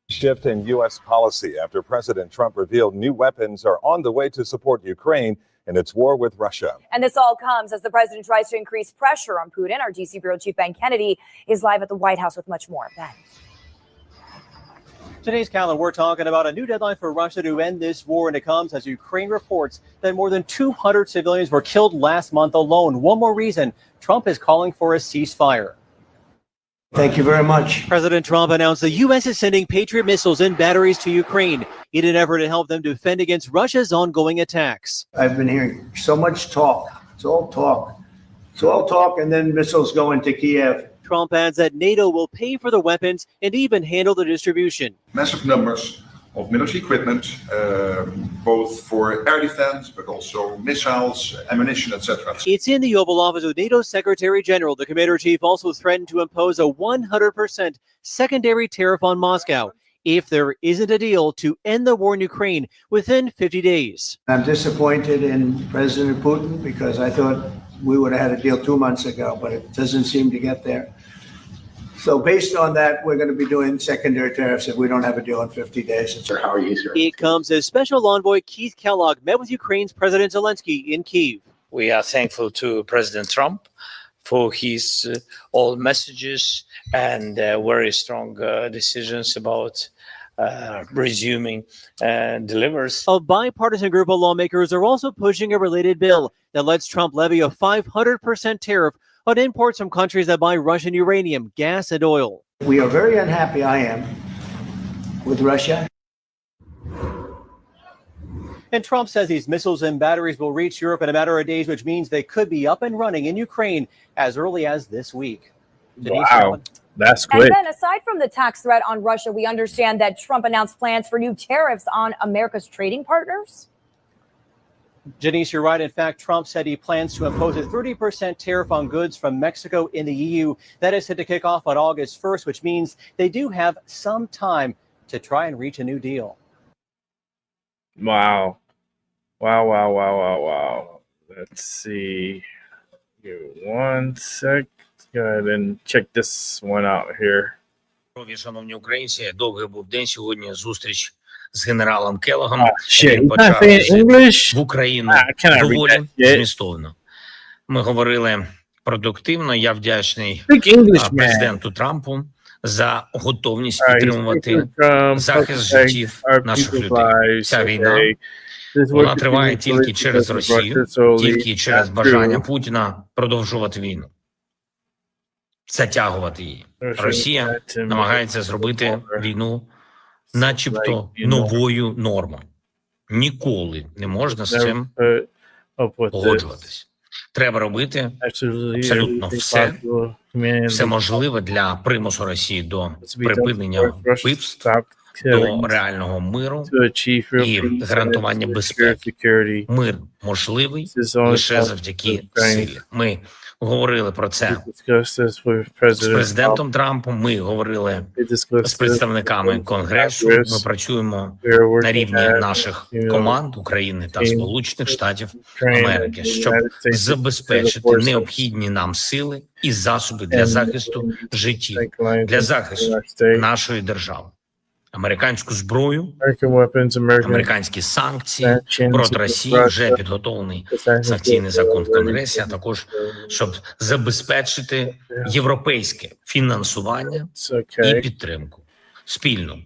Shift in U.S. policy after President Trump revealed new weapons are on the way to support Ukraine in its war with Russia. And this all comes as the president tries to increase pressure on Putin. Our DC Bureau Chief Ben Kennedy is live at the White House with much more. Ben. Today's calendar, we're talking about a new deadline for Russia to end this war, and it comes as Ukraine reports that more than 200 civilians were killed last month alone. One more reason Trump is calling for a ceasefire. Thank you very much. President Trump announced the U.S. is sending Patriot missiles and batteries to Ukraine in an effort to help them defend against Russia's ongoing attacks. I've been hearing so much talk. It's all talk. It's all talk, and then missiles go into Kiev. Trump adds that NATO will pay for the weapons and even handle the distribution. Massive numbers of military equipment, both for air defense, but also missiles, ammunition, etc. It's in the Oval Office with NATO Secretary General. The commander-in-chief also threatened to impose a 100% secondary tariff on Moscow if there isn't a deal to end the war in Ukraine within 50 days. I'm disappointed in President Putin because I thought we would have had a deal 2 months ago, but it doesn't seem to get there. So based on that, we're going to be doing secondary tariffs if we don't have a deal in 50 days. So how are you, sir? It comes as Special Envoy Keith Kellogg met with Ukraine's President Zelensky in Kyiv. We are thankful to President Trump for his all messages and very strong decisions about resuming delivers. A bipartisan group of lawmakers are also pushing a related bill that lets Trump levy a 500% tariff on imports from countries that buy Russian uranium, gas, and oil. We are very unhappy, I am, with Russia. And Trump says these missiles and batteries will reach Europe in a matter of days, which means they could be up and running in Ukraine as early as this week. Wow, that's quick. And then aside from the tax threat on Russia, we understand that Trump announced plans for new tariffs on America's trading partners. Janice, you're right. In fact, Trump said he plans to impose a 30% tariff on goods from Mexico in the EU. That is set to kick off on August 1st, which means they do have some time to try and reach a new deal. Wow. Wow. Let's see. Give me 1 sec. Go ahead and check this one out here. Шановні українці, довгий був день сьогодні. Зустріч з генералом Келлогом. Він почав в Україну доволі змістовно. Ми говорили продуктивно. Я вдячний президенту Трампу за готовність підтримувати захист життів наших людей. Ця війна, вона триває тільки через Росію, тільки через бажання Путіна продовжувати війну. затягувати її. Росія намагається зробити війну начебто новою нормою. Ніколи не можна з цим погоджуватись. Треба робити абсолютно все можливе для примусу Росії до припинення вбивств, до реального миру і гарантування безпеки. Мир можливий лише завдяки силі. Ми говорили про це з президентом Трампом, ми говорили з представниками Конгресу, ми працюємо на рівні наших команд України та Сполучених Штатів Америки, щоб забезпечити необхідні нам сили і засоби для захисту життів, для захисту нашої держави. Американську зброю, американські санкції проти Росії, вже підготовлений санкційний закон в Конгресі, а також щоб забезпечити європейське фінансування і підтримку, спільну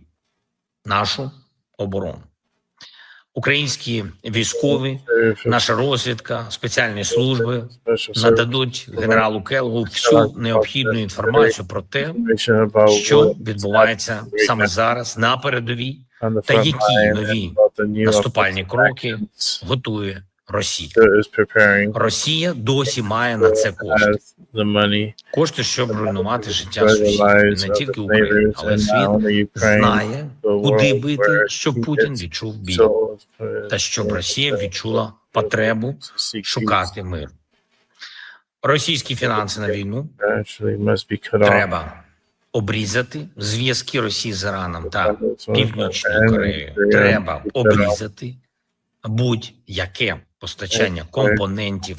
нашу оборону. Українські військові, наша розвідка, спеціальні служби нададуть генералу Келлогу всю необхідну інформацію про те, що відбувається саме зараз на передовій та які нові наступальні кроки готує Росія. Росія досі має на це кошти. Кошти, щоб руйнувати життя сусідів. І не тільки України, але світ знає, куди бити, щоб Путін відчув біль. Та щоб Росія відчула потребу шукати мир. Російські фінанси на війну треба обрізати, зв'язки Росії з Іраном та Північною Кореєю треба обрізати, будь-яке постачання компонентів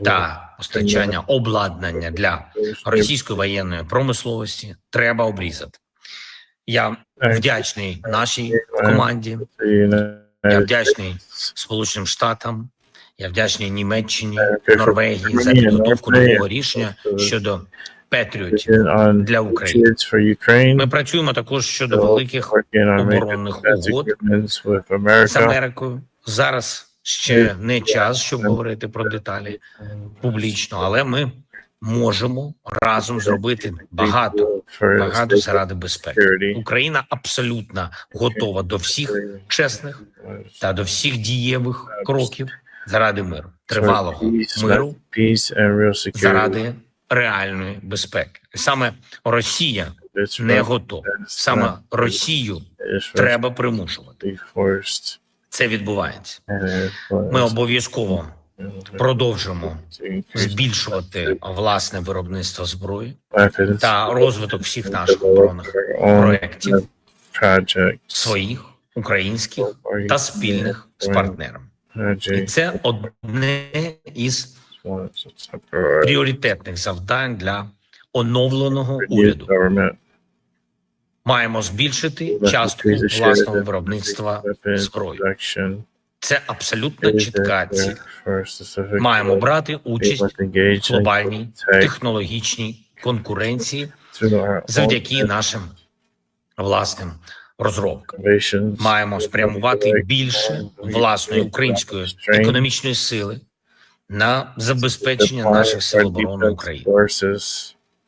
та постачання обладнання для російської воєнної промисловості треба обрізати. Я вдячний нашій команді, я вдячний Сполученим Штатам, я вдячний Німеччині, Норвегії за підготовку нового рішення щодо Петріотів для України. Ми працюємо також щодо великих оборонних угод з Америкою. Зараз ще не час, щоб говорити про деталі публічно, але ми можемо разом зробити багато заради безпеки. Україна абсолютно готова до всіх чесних та до всіх дієвих кроків заради миру, тривалого миру, заради реальної безпеки. Саме Росія не готова. Саме Росію треба примушувати. Це відбувається. Ми обов'язково продовжуємо збільшувати власне виробництво зброї та розвиток всіх наших оборонних проєктів, своїх, українських та спільних з партнерами. І це одне із пріоритетних завдань для оновленого уряду. Маємо збільшити частку власного виробництва зброї. Це абсолютно чітка ціль. Маємо брати участь в глобальній технологічній конкуренції завдяки нашим власним розробкам. Маємо спрямувати більше власної української економічної сили на забезпечення наших сил оборони України.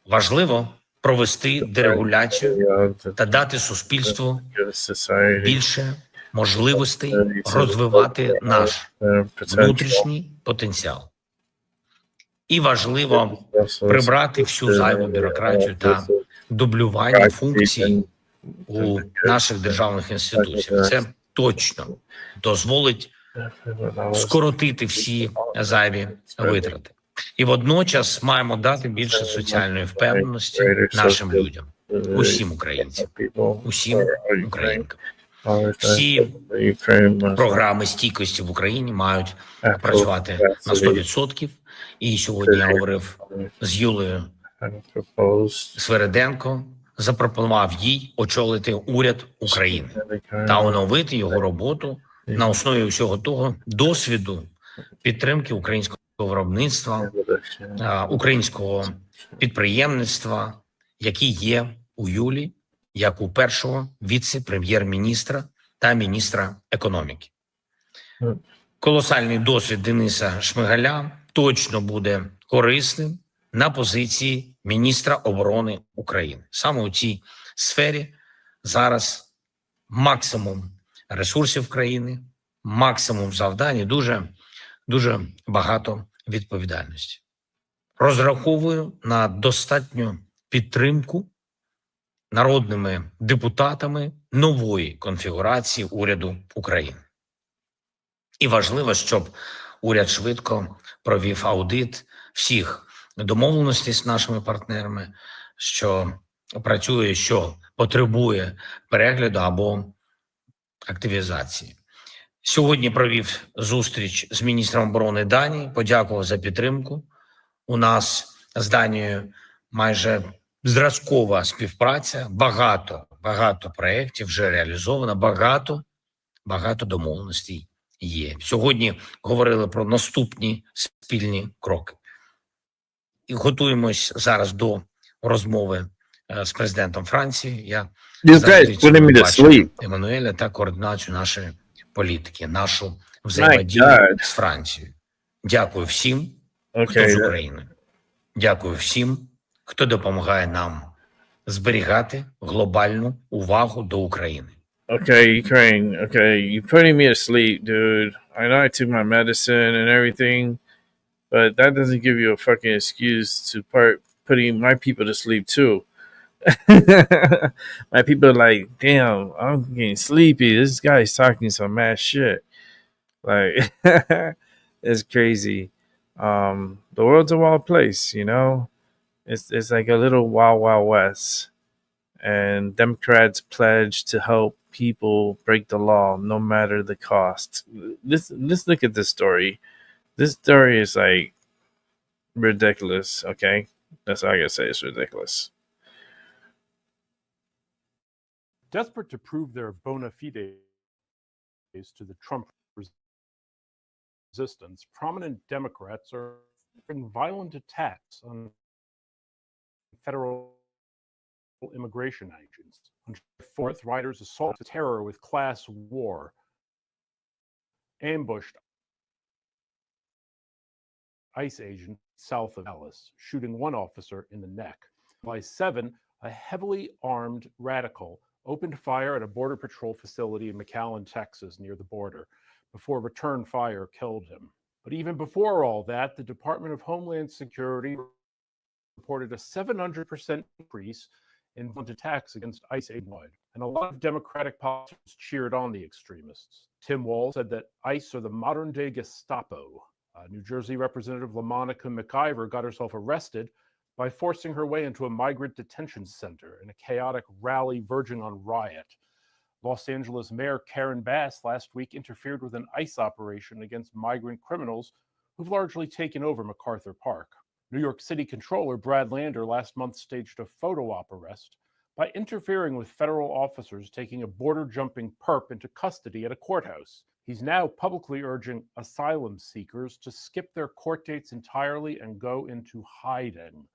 Важливо провести дерегуляцію та дати суспільству більше можливостей розвивати наш внутрішній потенціал. І важливо прибрати всю зайву бюрократію та дублювання функцій у наших державних інституціях. Це точно дозволить скоротити всі зайві витрати. І водночас маємо дати більше соціальної впевненості нашим людям, усім українцям, усім українкам. Всі програми стійкості в Україні мають працювати на 100%. І сьогодні я говорив з Юлією Свериденко, запропонував їй очолити уряд України та оновити його роботу на основі усього того досвіду підтримки українського виробництва, українського підприємництва, які є у Юлі, як у першого віце-прем'єр-міністра та міністра економіки. Колосальний досвід Дениса Шмигаля точно буде корисним на позиції міністра оборони України. Саме у цій сфері зараз максимум ресурсів країни, максимум завдань і дуже багато відповідальності. Розраховую на достатню підтримку народними депутатами нової конфігурації уряду України. І важливо, щоб уряд швидко провів аудит всіх домовленостей з нашими партнерами, що працює, що потребує перегляду або активізації. Сьогодні провів зустріч з міністром оборони Данії, подякував за підтримку. У нас з Данією майже зразкова співпраця, багато проєктів вже реалізовано, багато домовленостей є. Сьогодні говорили про наступні спільні кроки. І готуємось зараз до розмови з президентом Франції. Я бачу Еммануеля та координацію нашої політики, нашу взаємодію з Францією. Дякую всім, хто з України. Дякую всім, хто допомагає нам зберігати глобальну увагу до України. Okay, Ukraine. Okay, you're putting me to sleep, dude. I know I took my medicine and everything, but that doesn't give you a fucking excuse to putting my people to sleep too. My people are like, damn, I'm getting sleepy. This guy's talking some mad shit. Like, it's crazy. The world's a wild place, you know. It's like a little wild west. And Democrats pledge to help people break the law no matter the cost. Let's look at this story. This story is like ridiculous, okay? That's all I gotta say, it's ridiculous. Desperate to prove their bona fides to the Trump resistance, prominent Democrats are making violent attacks on federal immigration agents. On July 4th, rioters assaulted terror with class war, ambushed ICE agent south of Dallas, shooting one officer in the neck. By 7, a heavily armed radical opened fire at a Border Patrol facility in McAllen, Texas, near the border, before return fire killed him. But even before all that, the Department of Homeland Security reported a 700% increase in violent attacks against ICE agents, and a lot of Democratic politicians cheered on the extremists. Tim Walz said that ICE are the modern-day Gestapo. New Jersey Representative LaMonica McIver got herself arrested by forcing her way into a migrant detention center in a chaotic rally verging on riot. Los Angeles Mayor Karen Bass last week interfered with an ICE operation against migrant criminals who've largely taken over MacArthur Park. New York City Controller Brad Lander last month staged a photo op arrest by interfering with federal officers taking a border-jumping perp into custody at a courthouse. He's now publicly urging asylum seekers to skip their court dates entirely and go into hiding.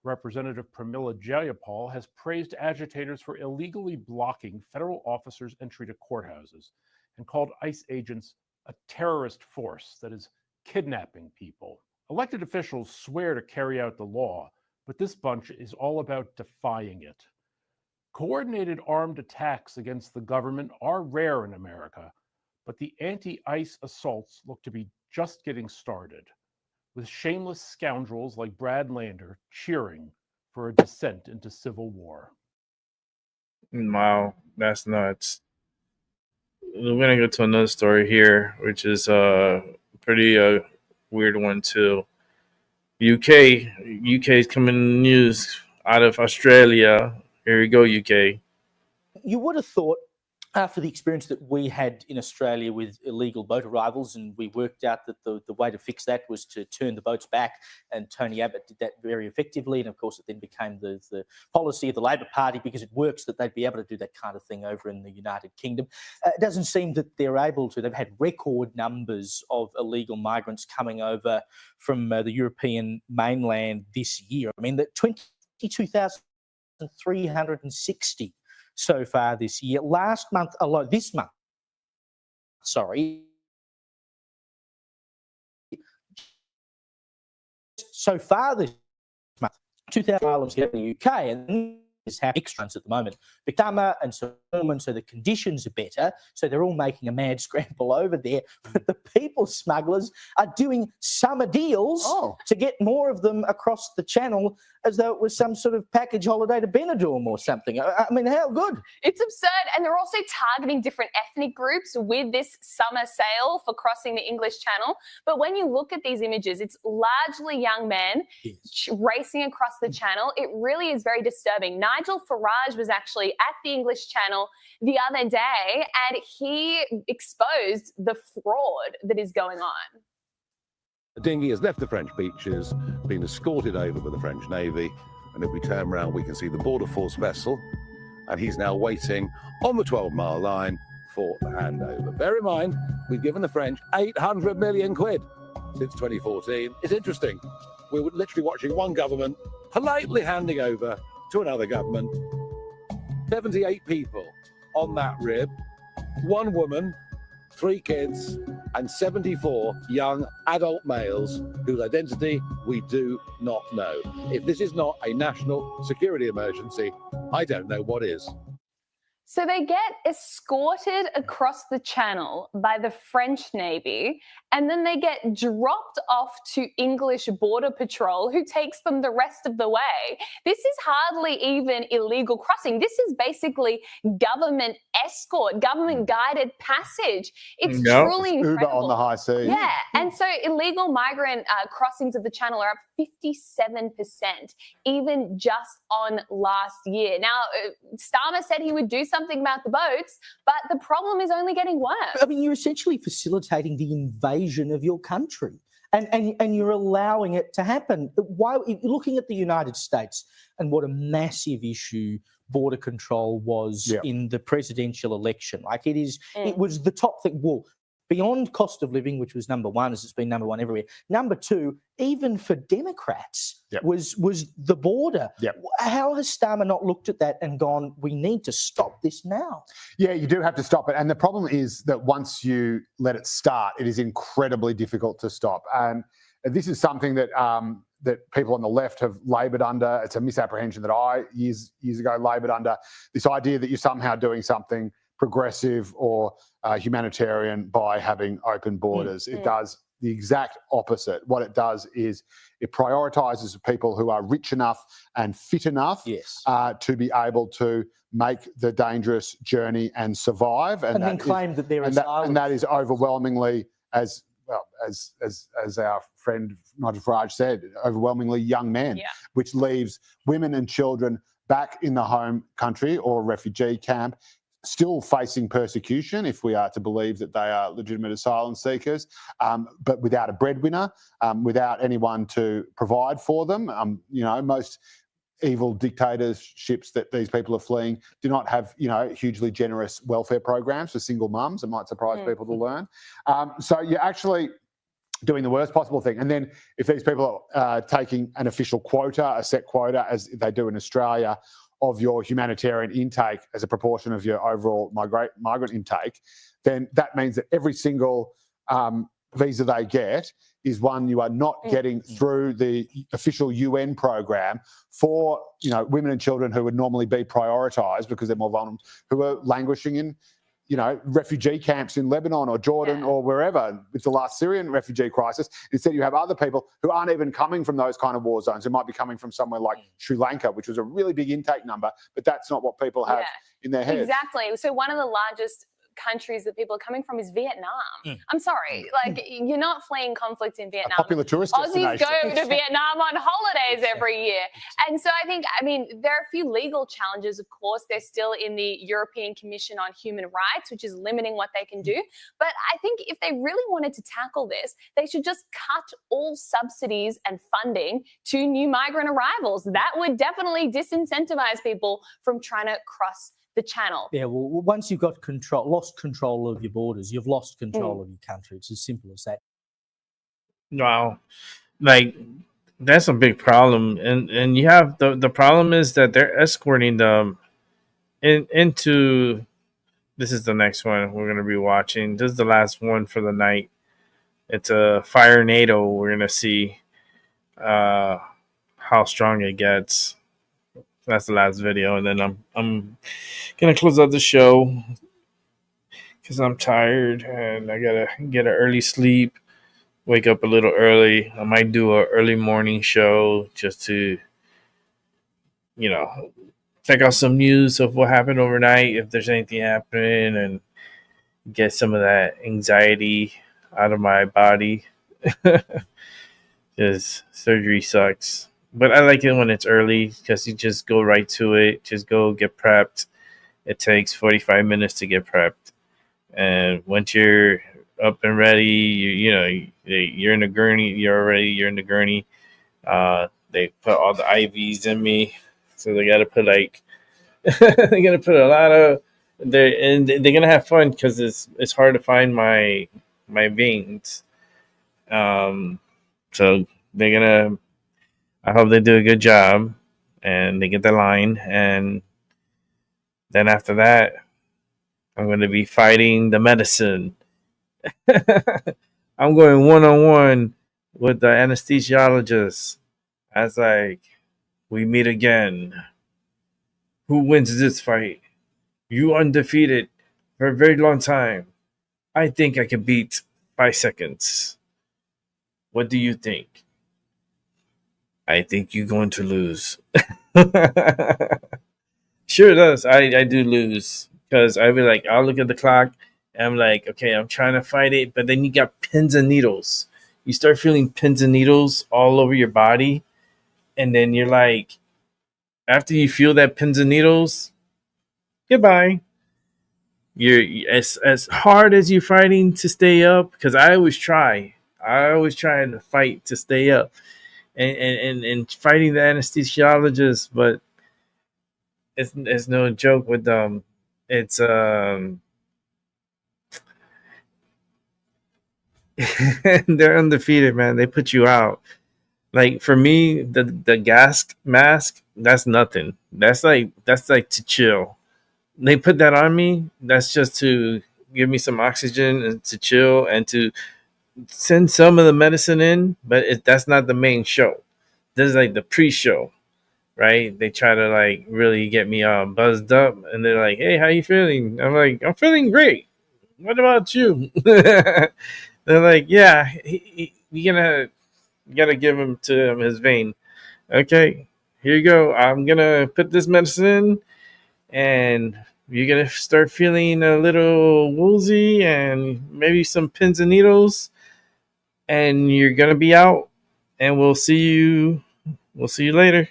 Representative Pramila Jayapal has praised agitators for illegally blocking federal officers' entry to courthouses and called ICE agents a terrorist force that is kidnapping people. Elected officials swear to carry out the law, but this bunch is all about defying it. Coordinated armed attacks against the government are rare in America, but the anti-ICE assaults look to be just getting started, with shameless scoundrels like Brad Lander cheering for a descent into civil war. Wow, that's nuts. We're gonna go to another story here, which is pretty weird one too. UK is coming in the news out of Australia. Here you go, UK. You would have thought, after the experience that we had in Australia with illegal boat arrivals, and we worked out that the way to fix that was to turn the boats back, and Tony Abbott did that very effectively, and of course it then became the policy of the Labor Party because it works that they'd be able to do that kind of thing over in the United Kingdom. It doesn't seem that they're able to. They've had record numbers of illegal migrants coming over from the European mainland this year. I mean, that 22,360 so far this year. Last month alone, this month, so far this month, 2,000 asylums get in the UK, and is having extras at the moment. But summer and so the conditions are better, so they're all making a mad scramble over there. But the people smugglers are doing summer deals to get more of them across the channel, as though it was some sort of package holiday to Benidorm or something. I mean, how good? It's absurd. And they're also targeting different ethnic groups with this summer sale for crossing the English Channel. But when you look at these images, it's largely young men racing across the channel. It really is very disturbing. Nigel Farage was actually at the English Channel the other day, and he exposed the fraud that is going on. The dinghy has left the French beaches, been escorted over by the French Navy, and if we turn around, we can see the Border Force vessel, and he's now waiting on the 12-mile line for the handover. Bear in mind, we've given the French 800 million quid since 2014. It's interesting. We were literally watching one government politely handing over to another government 78 people on that rib, one woman, 3 kids, and 74 young adult males whose identity we do not know. If this is not a national security emergency, I don't know what is. So they get escorted across the channel by the French Navy, and then they get dropped off to English Border Patrol, who takes them the rest of the way. This is hardly even illegal crossing. This is basically government escort, government guided passage. It's truly incredible. Uber on the high seas. Yeah, and so illegal migrant crossings of the channel are up 57%, even just on last year. Now, Starmer said he would do something about the boats, but the problem is only getting worse. I mean, you're essentially facilitating the invasion of your country, and you're allowing it to happen. Why? Looking at the United States and what a massive issue border control was in the presidential election, like it was the top thing. Well, beyond cost of living, which was number one, as it's been number one everywhere. Number two, even for Democrats, was the border. How has Starmer not looked at that and gone, we need to stop this now? Yeah, you do have to stop it. And the problem is that once you let it start, it is incredibly difficult to stop. And this is something that that people on the left have laboured under. It's a misapprehension that I years ago laboured under. This idea that you're somehow doing something progressive or humanitarian by having open borders. It does the exact opposite. What it does is it prioritises people who are rich enough and fit enough to be able to make the dangerous journey and survive. And then claim that they're asylum. And that is overwhelmingly, as our friend Nigel Farage said, overwhelmingly young men, which leaves women and children back in the home country or refugee camp, still facing persecution if we are to believe that they are legitimate asylum seekers, but without a breadwinner, without anyone to provide for them. Most evil dictatorships that these people are fleeing do not have, hugely generous welfare programs for single mums. It might surprise people to learn. So you're actually doing the worst possible thing. And then if these people are taking an official quota, a set quota, as they do in Australia, of your humanitarian intake as a proportion of your overall migrant intake, then that means that every single visa they get is one you are not getting through the official UN program for, women and children who would normally be prioritised because they're more vulnerable, who are languishing in, refugee camps in Lebanon or Jordan or wherever. It's the last Syrian refugee crisis. Instead, you have other people who aren't even coming from those kind of war zones, who might be coming from somewhere like Sri Lanka, which was a really big intake number, but that's not what people have in their heads. Exactly. So one of the largest countries that people are coming from is Vietnam. I'm sorry, you're not fleeing conflict in Vietnam. A popular tourist Aussies destination. go to Vietnam on holidays every year. And so I mean, there are a few legal challenges, of course. They're still in the European Commission on Human Rights, which is limiting what they can do. But I think if they really wanted to tackle this, they should just cut all subsidies and funding to new migrant arrivals. That would definitely disincentivize people from trying to cross the channel. Yeah, well, once you've got lost control of your borders, you've lost control of your country. It's as simple as that. Wow. That's a big problem. And you have the problem is that they're escorting them into, this is the next one we're going to be watching. This is the last one for the night. It's a Fire NATO. We're going to see how how strong it gets. That's the last video, and then I'm gonna close out the show because I'm tired and I gotta get an early sleep. Wake up a little early. I might do an early morning show just to, check out some news of what happened overnight, if there's anything happening, and get some of that anxiety out of my body. Because surgery sucks. But I like it when it's early because you just go right to it. Just go get prepped. It takes 45 minutes to get prepped. And once you're up and ready, you're in the gurney. You're in the gurney. They put all the IVs in me, so they got to put they're gonna put a lot of they're gonna have fun because it's hard to find my veins. So they're gonna. I hope they do a good job and they get the line, and then after that, I'm gonna be fighting the medicine. I'm going 1-on-1 with the anesthesiologist. As we meet again. Who wins this fight? You undefeated for a very long time. I think I can beat 5 seconds. What do you think? I think you're going to lose. Sure it does. I do lose because I'll look at the clock and I'm like, okay, I'm trying to fight it, but then you got pins and needles. You start feeling pins and needles all over your body, and then you're like, after you feel that pins and needles, goodbye. You're as hard as you're fighting to stay up, because I always try to fight to stay up and fighting the anesthesiologist, but it's no joke with them. It's they're undefeated, man. They put you out. Like for me, the gas mask, that's nothing. That's like to chill. They put that on me. That's just to give me some oxygen and to chill and to send some of the medicine in, but that's not the main show. This is like the pre-show, right? They try to really get me buzzed up, and they're like, "Hey, how you feeling?" I'm like, "I'm feeling great. What about you?" They're like, "Yeah, you gotta give him to him his vein." Okay, here you go. I'm gonna put this medicine in, and you're gonna start feeling a little woozy and maybe some pins and needles, and you're gonna be out, and we'll see you later.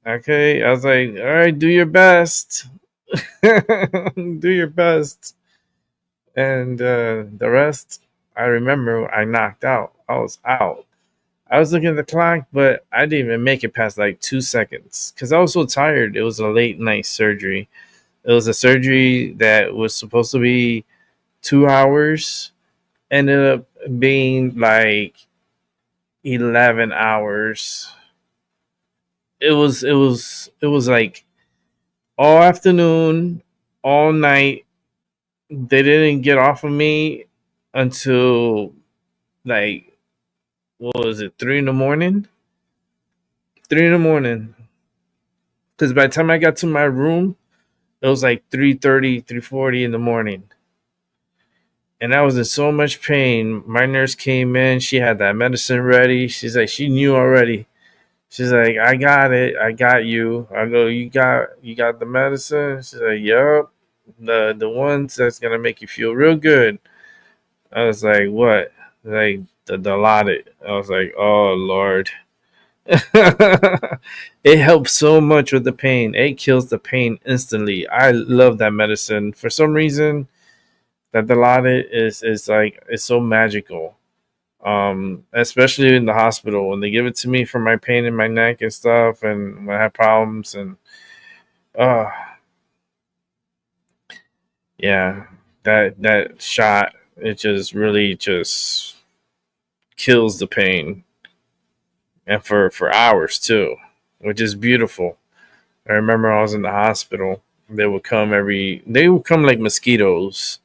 Okay, I was like, all right, do your best. Do your best. And the rest, I remember I knocked out. I was out. I was looking at the clock, but I didn't even make it past 2 seconds because I was so tired. It was a late night surgery. It was a surgery that was supposed to be 2 hours, ended up being 11 hours. It was all afternoon, all night. They didn't get off of me until what was it, 3 in the morning? 3 in the morning. Because by the time I got to my room, it was 3:30, 3:40 in the morning. And I was in so much pain. My nurse came in. She had that medicine ready. She's like, she knew already. She's like, I got it. I got you. I go, you got the medicine? She's like, yup. The ones that's going to make you feel real good. I was like, what? Like, the Dilaudid. I was like, oh, Lord. It helps so much with the pain. It kills the pain instantly. I love that medicine. For some reason, that Dilaudid is it's so magical. Especially in the hospital when they give it to me for my pain in my neck and stuff, and when I have problems, and yeah, that shot, it just really just kills the pain, and for hours too, which is beautiful. I remember I was in the hospital. They would come like mosquitoes.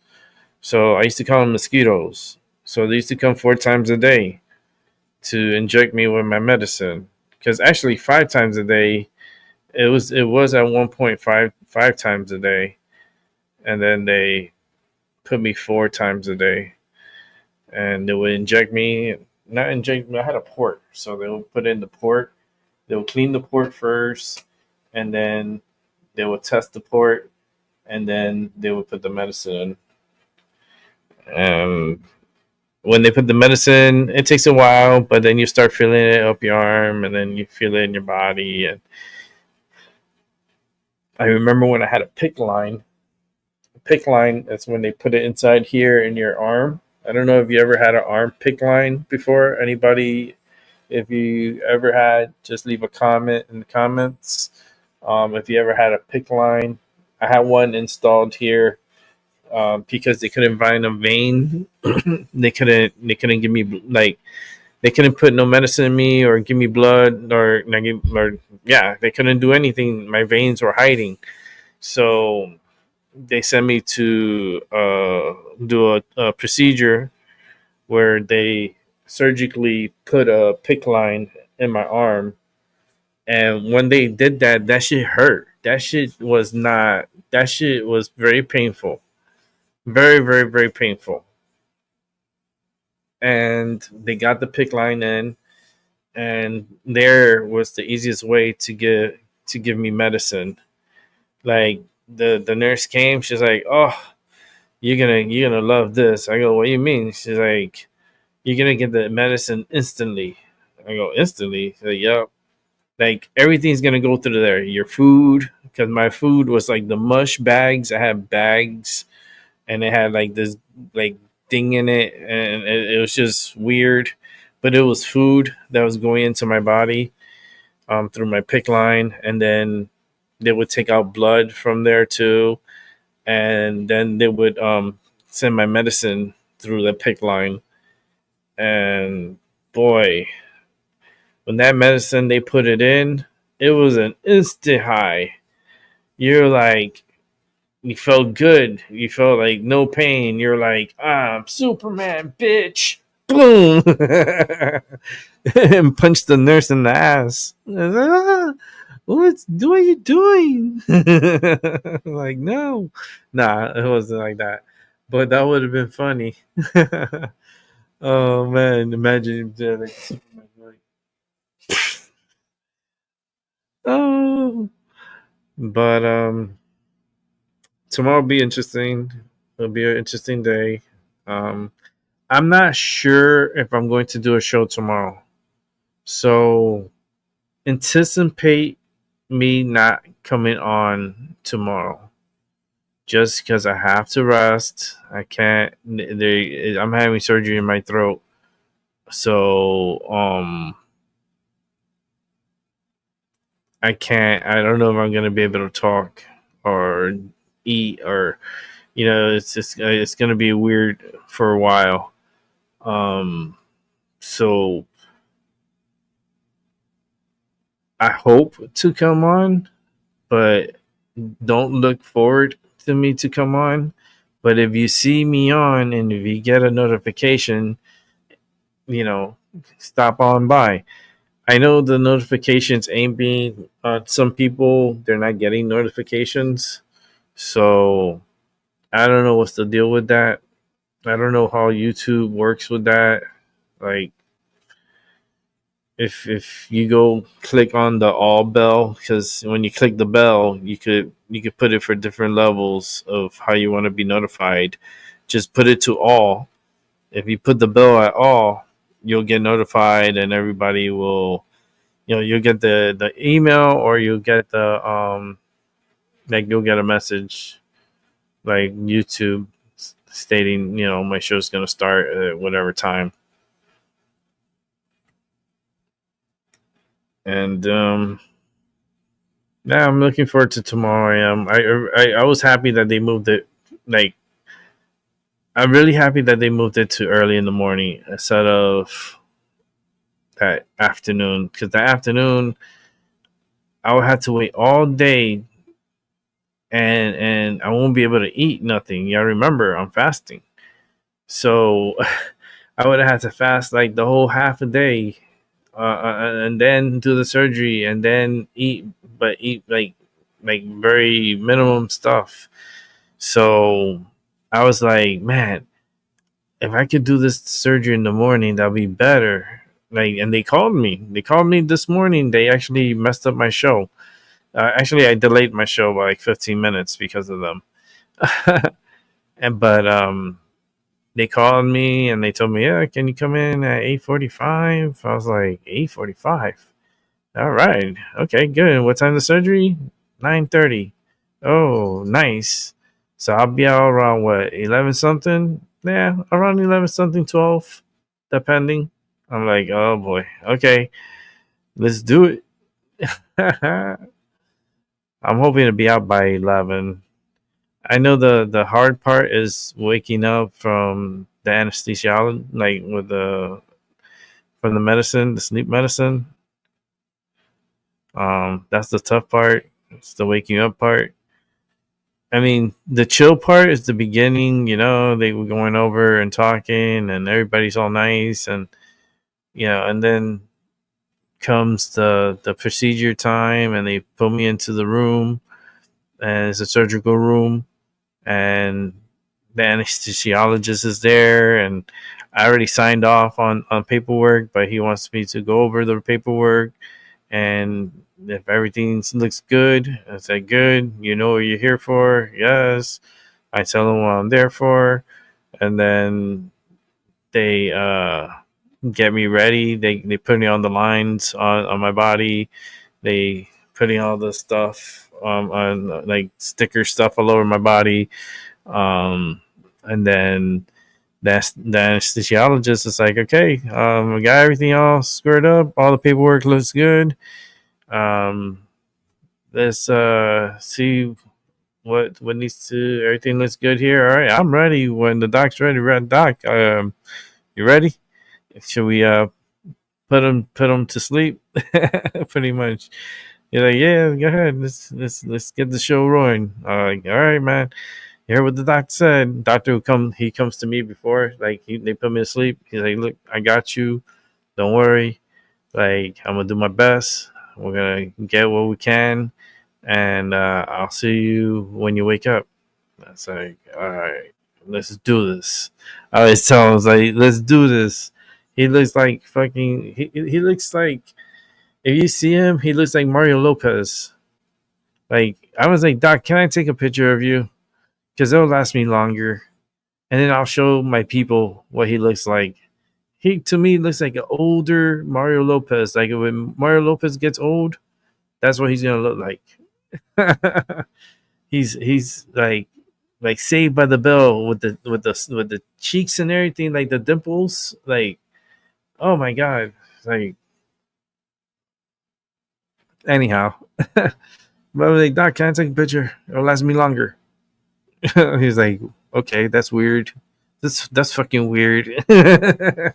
So I used to call them mosquitoes. So they used to come 4 times a day to inject me with my medicine because actually 5 times a day. It was at 1.5 times a day, and then they put me 4 times a day, and they would inject me. Not inject me. I had a port, so they would put in the port. They would clean the port first, and then they would test the port, and then they would put the medicine in. When they put the medicine, it takes a while, but then you start feeling it up your arm, and then you feel it in your body. And I remember when I had a PICC line. PICC line is when they put it inside here in your arm. I don't know if you ever had an arm PICC line before. Anybody, if you ever had, just leave a comment in the comments. If you ever had a PICC line, I had one installed here because they couldn't find a vein. They couldn't give me they couldn't put no medicine in me or give me blood or they couldn't do anything. My veins were hiding, so they sent me to do a procedure where they surgically put a PICC line in my arm. And when they did that, that shit hurt. That shit was very painful. Very, very, very painful. And they got the PICC line in, and there was the easiest way to give me medicine. Like the nurse came, she's like, "Oh, you're gonna love this." I go, "What do you mean?" She's like, "You're gonna get the medicine instantly." I go, "Instantly?" She's like, "Yep." Like everything's gonna go through there. Your food, because my food was like the mush bags. I had bags, and it had like this like thing in it, and it was just weird. But it was food that was going into my body through my PICC line, and then they would take out blood from there too, and then they would send my medicine through the PICC line. And boy, when that medicine they put it in, it was an instant high. You're like, you felt good. You felt like no pain. You're like, I'm Superman, bitch. Boom. And punched the nurse in the ass. What are you doing? Like, no. Nah, it wasn't like that. But that would have been funny. Oh man, imagine if they're like Superman, like, oh. But tomorrow will be interesting. It'll be an interesting day. I'm not sure if I'm going to do a show tomorrow. So anticipate me not coming on tomorrow. Just because I have to rest. I can't. I'm having surgery in my throat. So I can't. I don't know if I'm gonna be able to talk or eat or, it's gonna be weird for a while. So I hope to come on, but don't look forward to me to come on. But if you see me on and if you get a notification, stop on by. I know the notifications ain't being some people, they're not getting notifications. So I don't know what's the deal with that. I don't know how YouTube works with that. Like if you go click on the all bell, because when you click the bell, you could put it for different levels of how you want to be notified. Just put it to all. If you put the bell at all, you'll get notified, and everybody will, you'll get the email, or you'll get the you'll get a message like YouTube stating, my show's gonna start at whatever time. And yeah, I'm looking forward to tomorrow. I was happy that they moved it. Like, I'm really happy that they moved it to early in the morning instead of that afternoon. Because the afternoon, I would have to wait all day, and I won't be able to eat nothing. Yeah, remember, I'm fasting, so I would have had to fast like the whole half a day and then do the surgery, and then eat like very minimum stuff. So I was like, man, if I could do this surgery in the morning, that'd be better. Like, and they called me. They called me this morning. They actually messed up my show. Actually, I delayed my show by like 15 minutes because of them. But they called me and they told me, yeah, can you come in at 8:45? I was like, 8:45. All right. Okay, good. What time the surgery? 9:30. Oh, nice. So I'll be out around what, 11 something? Yeah, around 11 something, 12, depending. I'm like, oh boy. Okay, let's do it. I'm hoping to be out by 11. I know the hard part is waking up from the anesthesiology, like with from the medicine, the sleep medicine. That's the tough part. It's the waking up part. I mean, the chill part is the beginning. They were going over and talking, and everybody's all nice, and and then comes the procedure time, and they put me into the room, and it's a surgical room, and the anesthesiologist is there, and I already signed off on paperwork, but he wants me to go over the paperwork, and if everything looks good, I say, good, you know what you're here for? Yes. I tell them what I'm there for, and then they get me ready. They put me on the lines on my body. They putting all the stuff on like sticker stuff all over my body. And then the anesthesiologist is like, okay, we got everything all squared up. All the paperwork looks good. Let's see what needs to. Everything looks good here. All right, I'm ready. When the doc's ready, doc, you ready? Should we put him to sleep? Pretty much. You're like, yeah, go ahead. Let's get the show rolling. Like, all right, man. You heard what the doctor said. Doctor he comes to me before, like they put me to sleep. He's like, look, I got you. Don't worry. Like, I'm gonna do my best. We're gonna get what we can, and I'll see you when you wake up. That's like, all right, let's do this. I always tell him, like, let's do this. He looks like fucking. He looks like, if you see him, he looks like Mario Lopez. Like, I was like, Doc, can I take a picture of you? Because it'll last me longer, and then I'll show my people what he looks like. He, to me, looks like an older Mario Lopez. Like, when Mario Lopez gets old, that's what he's gonna look like. he's like Saved by the Bell with the cheeks and everything, like the dimples. Like, oh my god! Like, anyhow, but I was like, Doc, can I take a picture? It'll last me longer. He's like, okay, that's weird. That's fucking weird. I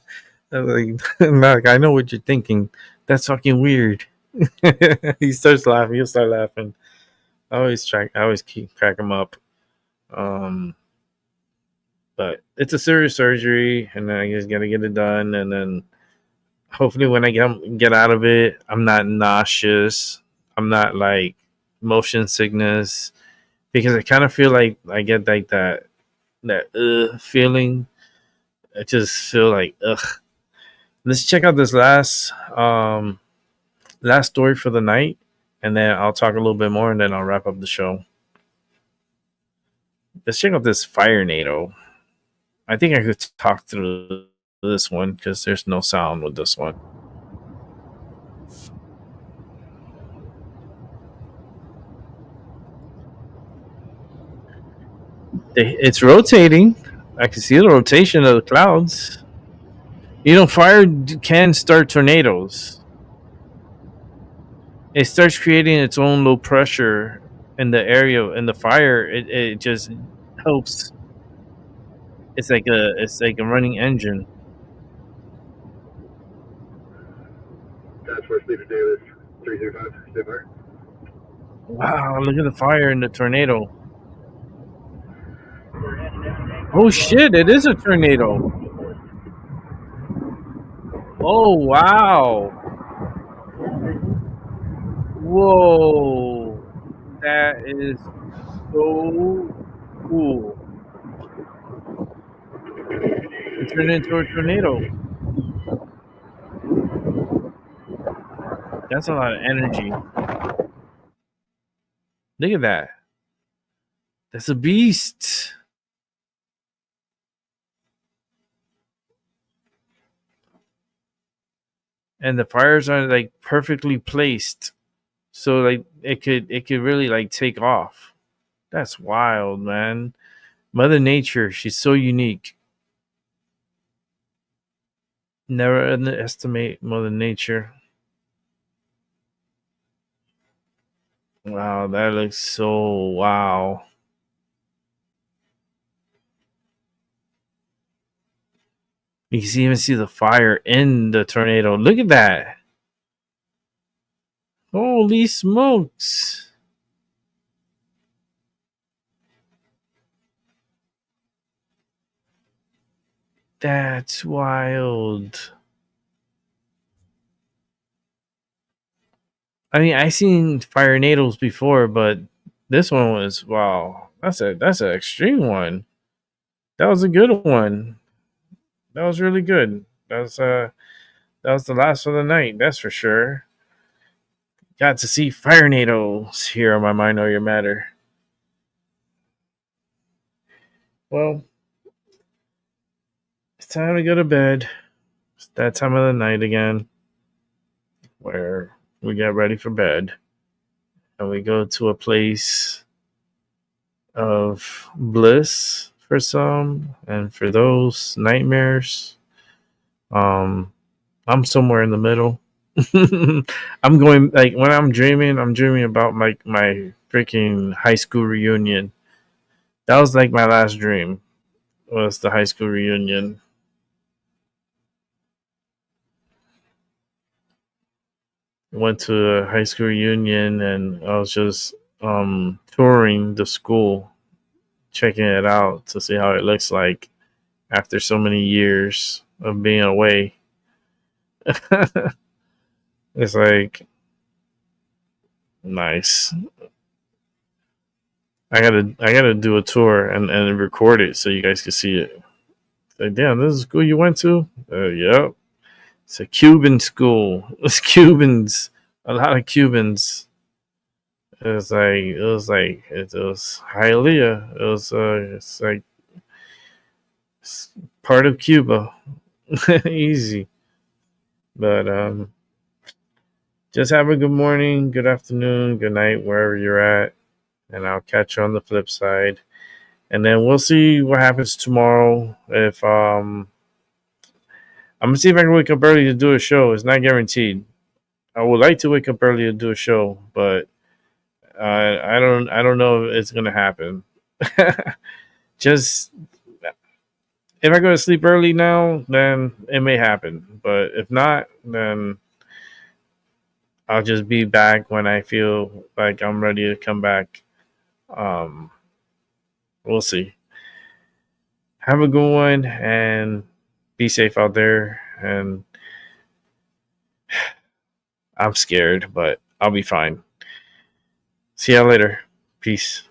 was like, I know what you're thinking. That's fucking weird. He starts laughing. He'll start laughing. I always keep crack him up. But it's a serious surgery, and I just gotta get it done, and then hopefully when I get out of it, I'm not nauseous. I'm not like motion sickness. Because I kind of feel like I get like that feeling. I just feel like ugh. Let's check out this last story for the night, and then I'll talk a little bit more, and then I'll wrap up the show. Let's check out this Firenado. I think I could talk through this one because there's no sound with this one. It's rotating. I can see the rotation of the clouds. Fire can start tornadoes. It starts creating its own low pressure in the area, in the fire. It just helps. It's like a running engine. Task Force Leader Davis, 305, stay fire. Wow, look at the fire in the tornado. Oh shit, it is a tornado. Oh wow. Whoa, that is so cool. It turned into a tornado. That's a lot of energy. Look at that. That's a beast. And the fires are like perfectly placed. So like it could really like take off. That's wild, man. Mother Nature, she's so unique. Never underestimate Mother Nature. Wow, that looks so wow. You can even see the fire in the tornado. Look at that. Holy smokes. That's wild. I mean, I seen fire tornadoes before, but this one was wow. That's an extreme one. That was a good one. That was really good. That was the last of the night, that's for sure. Got to see fire tornadoes here on my Mind Over Your Matter. Well, it's time to go to bed. It's that time of the night again where we get ready for bed and we go to a place of bliss for some, and for those, nightmares. I'm somewhere in the middle. I'm going like when I'm dreaming about my freaking high school reunion. That was like my last dream, was the high school reunion. Went to a high school reunion and I was just touring the school, checking it out to see how it looks like after so many years of being away. It's like nice. I gotta do a tour and record it so you guys can see it. Like, damn, this is the school you went to? Yep. It's a Cuban school. It's Cubans. A lot of Cubans. It was Hialeah. It's like it's part of Cuba. Easy. But just have a good morning, good afternoon, good night, wherever you're at. And I'll catch you on the flip side. And then we'll see what happens tomorrow. If I'm gonna see if I can wake up early to do a show. It's not guaranteed. I would like to wake up early to do a show, but I don't know if it's gonna happen. Just if I go to sleep early now, then it may happen. But if not, then I'll just be back when I feel like I'm ready to come back. We'll see. Have a good one and be safe out there. And I'm scared, but I'll be fine. See y'all later. Peace.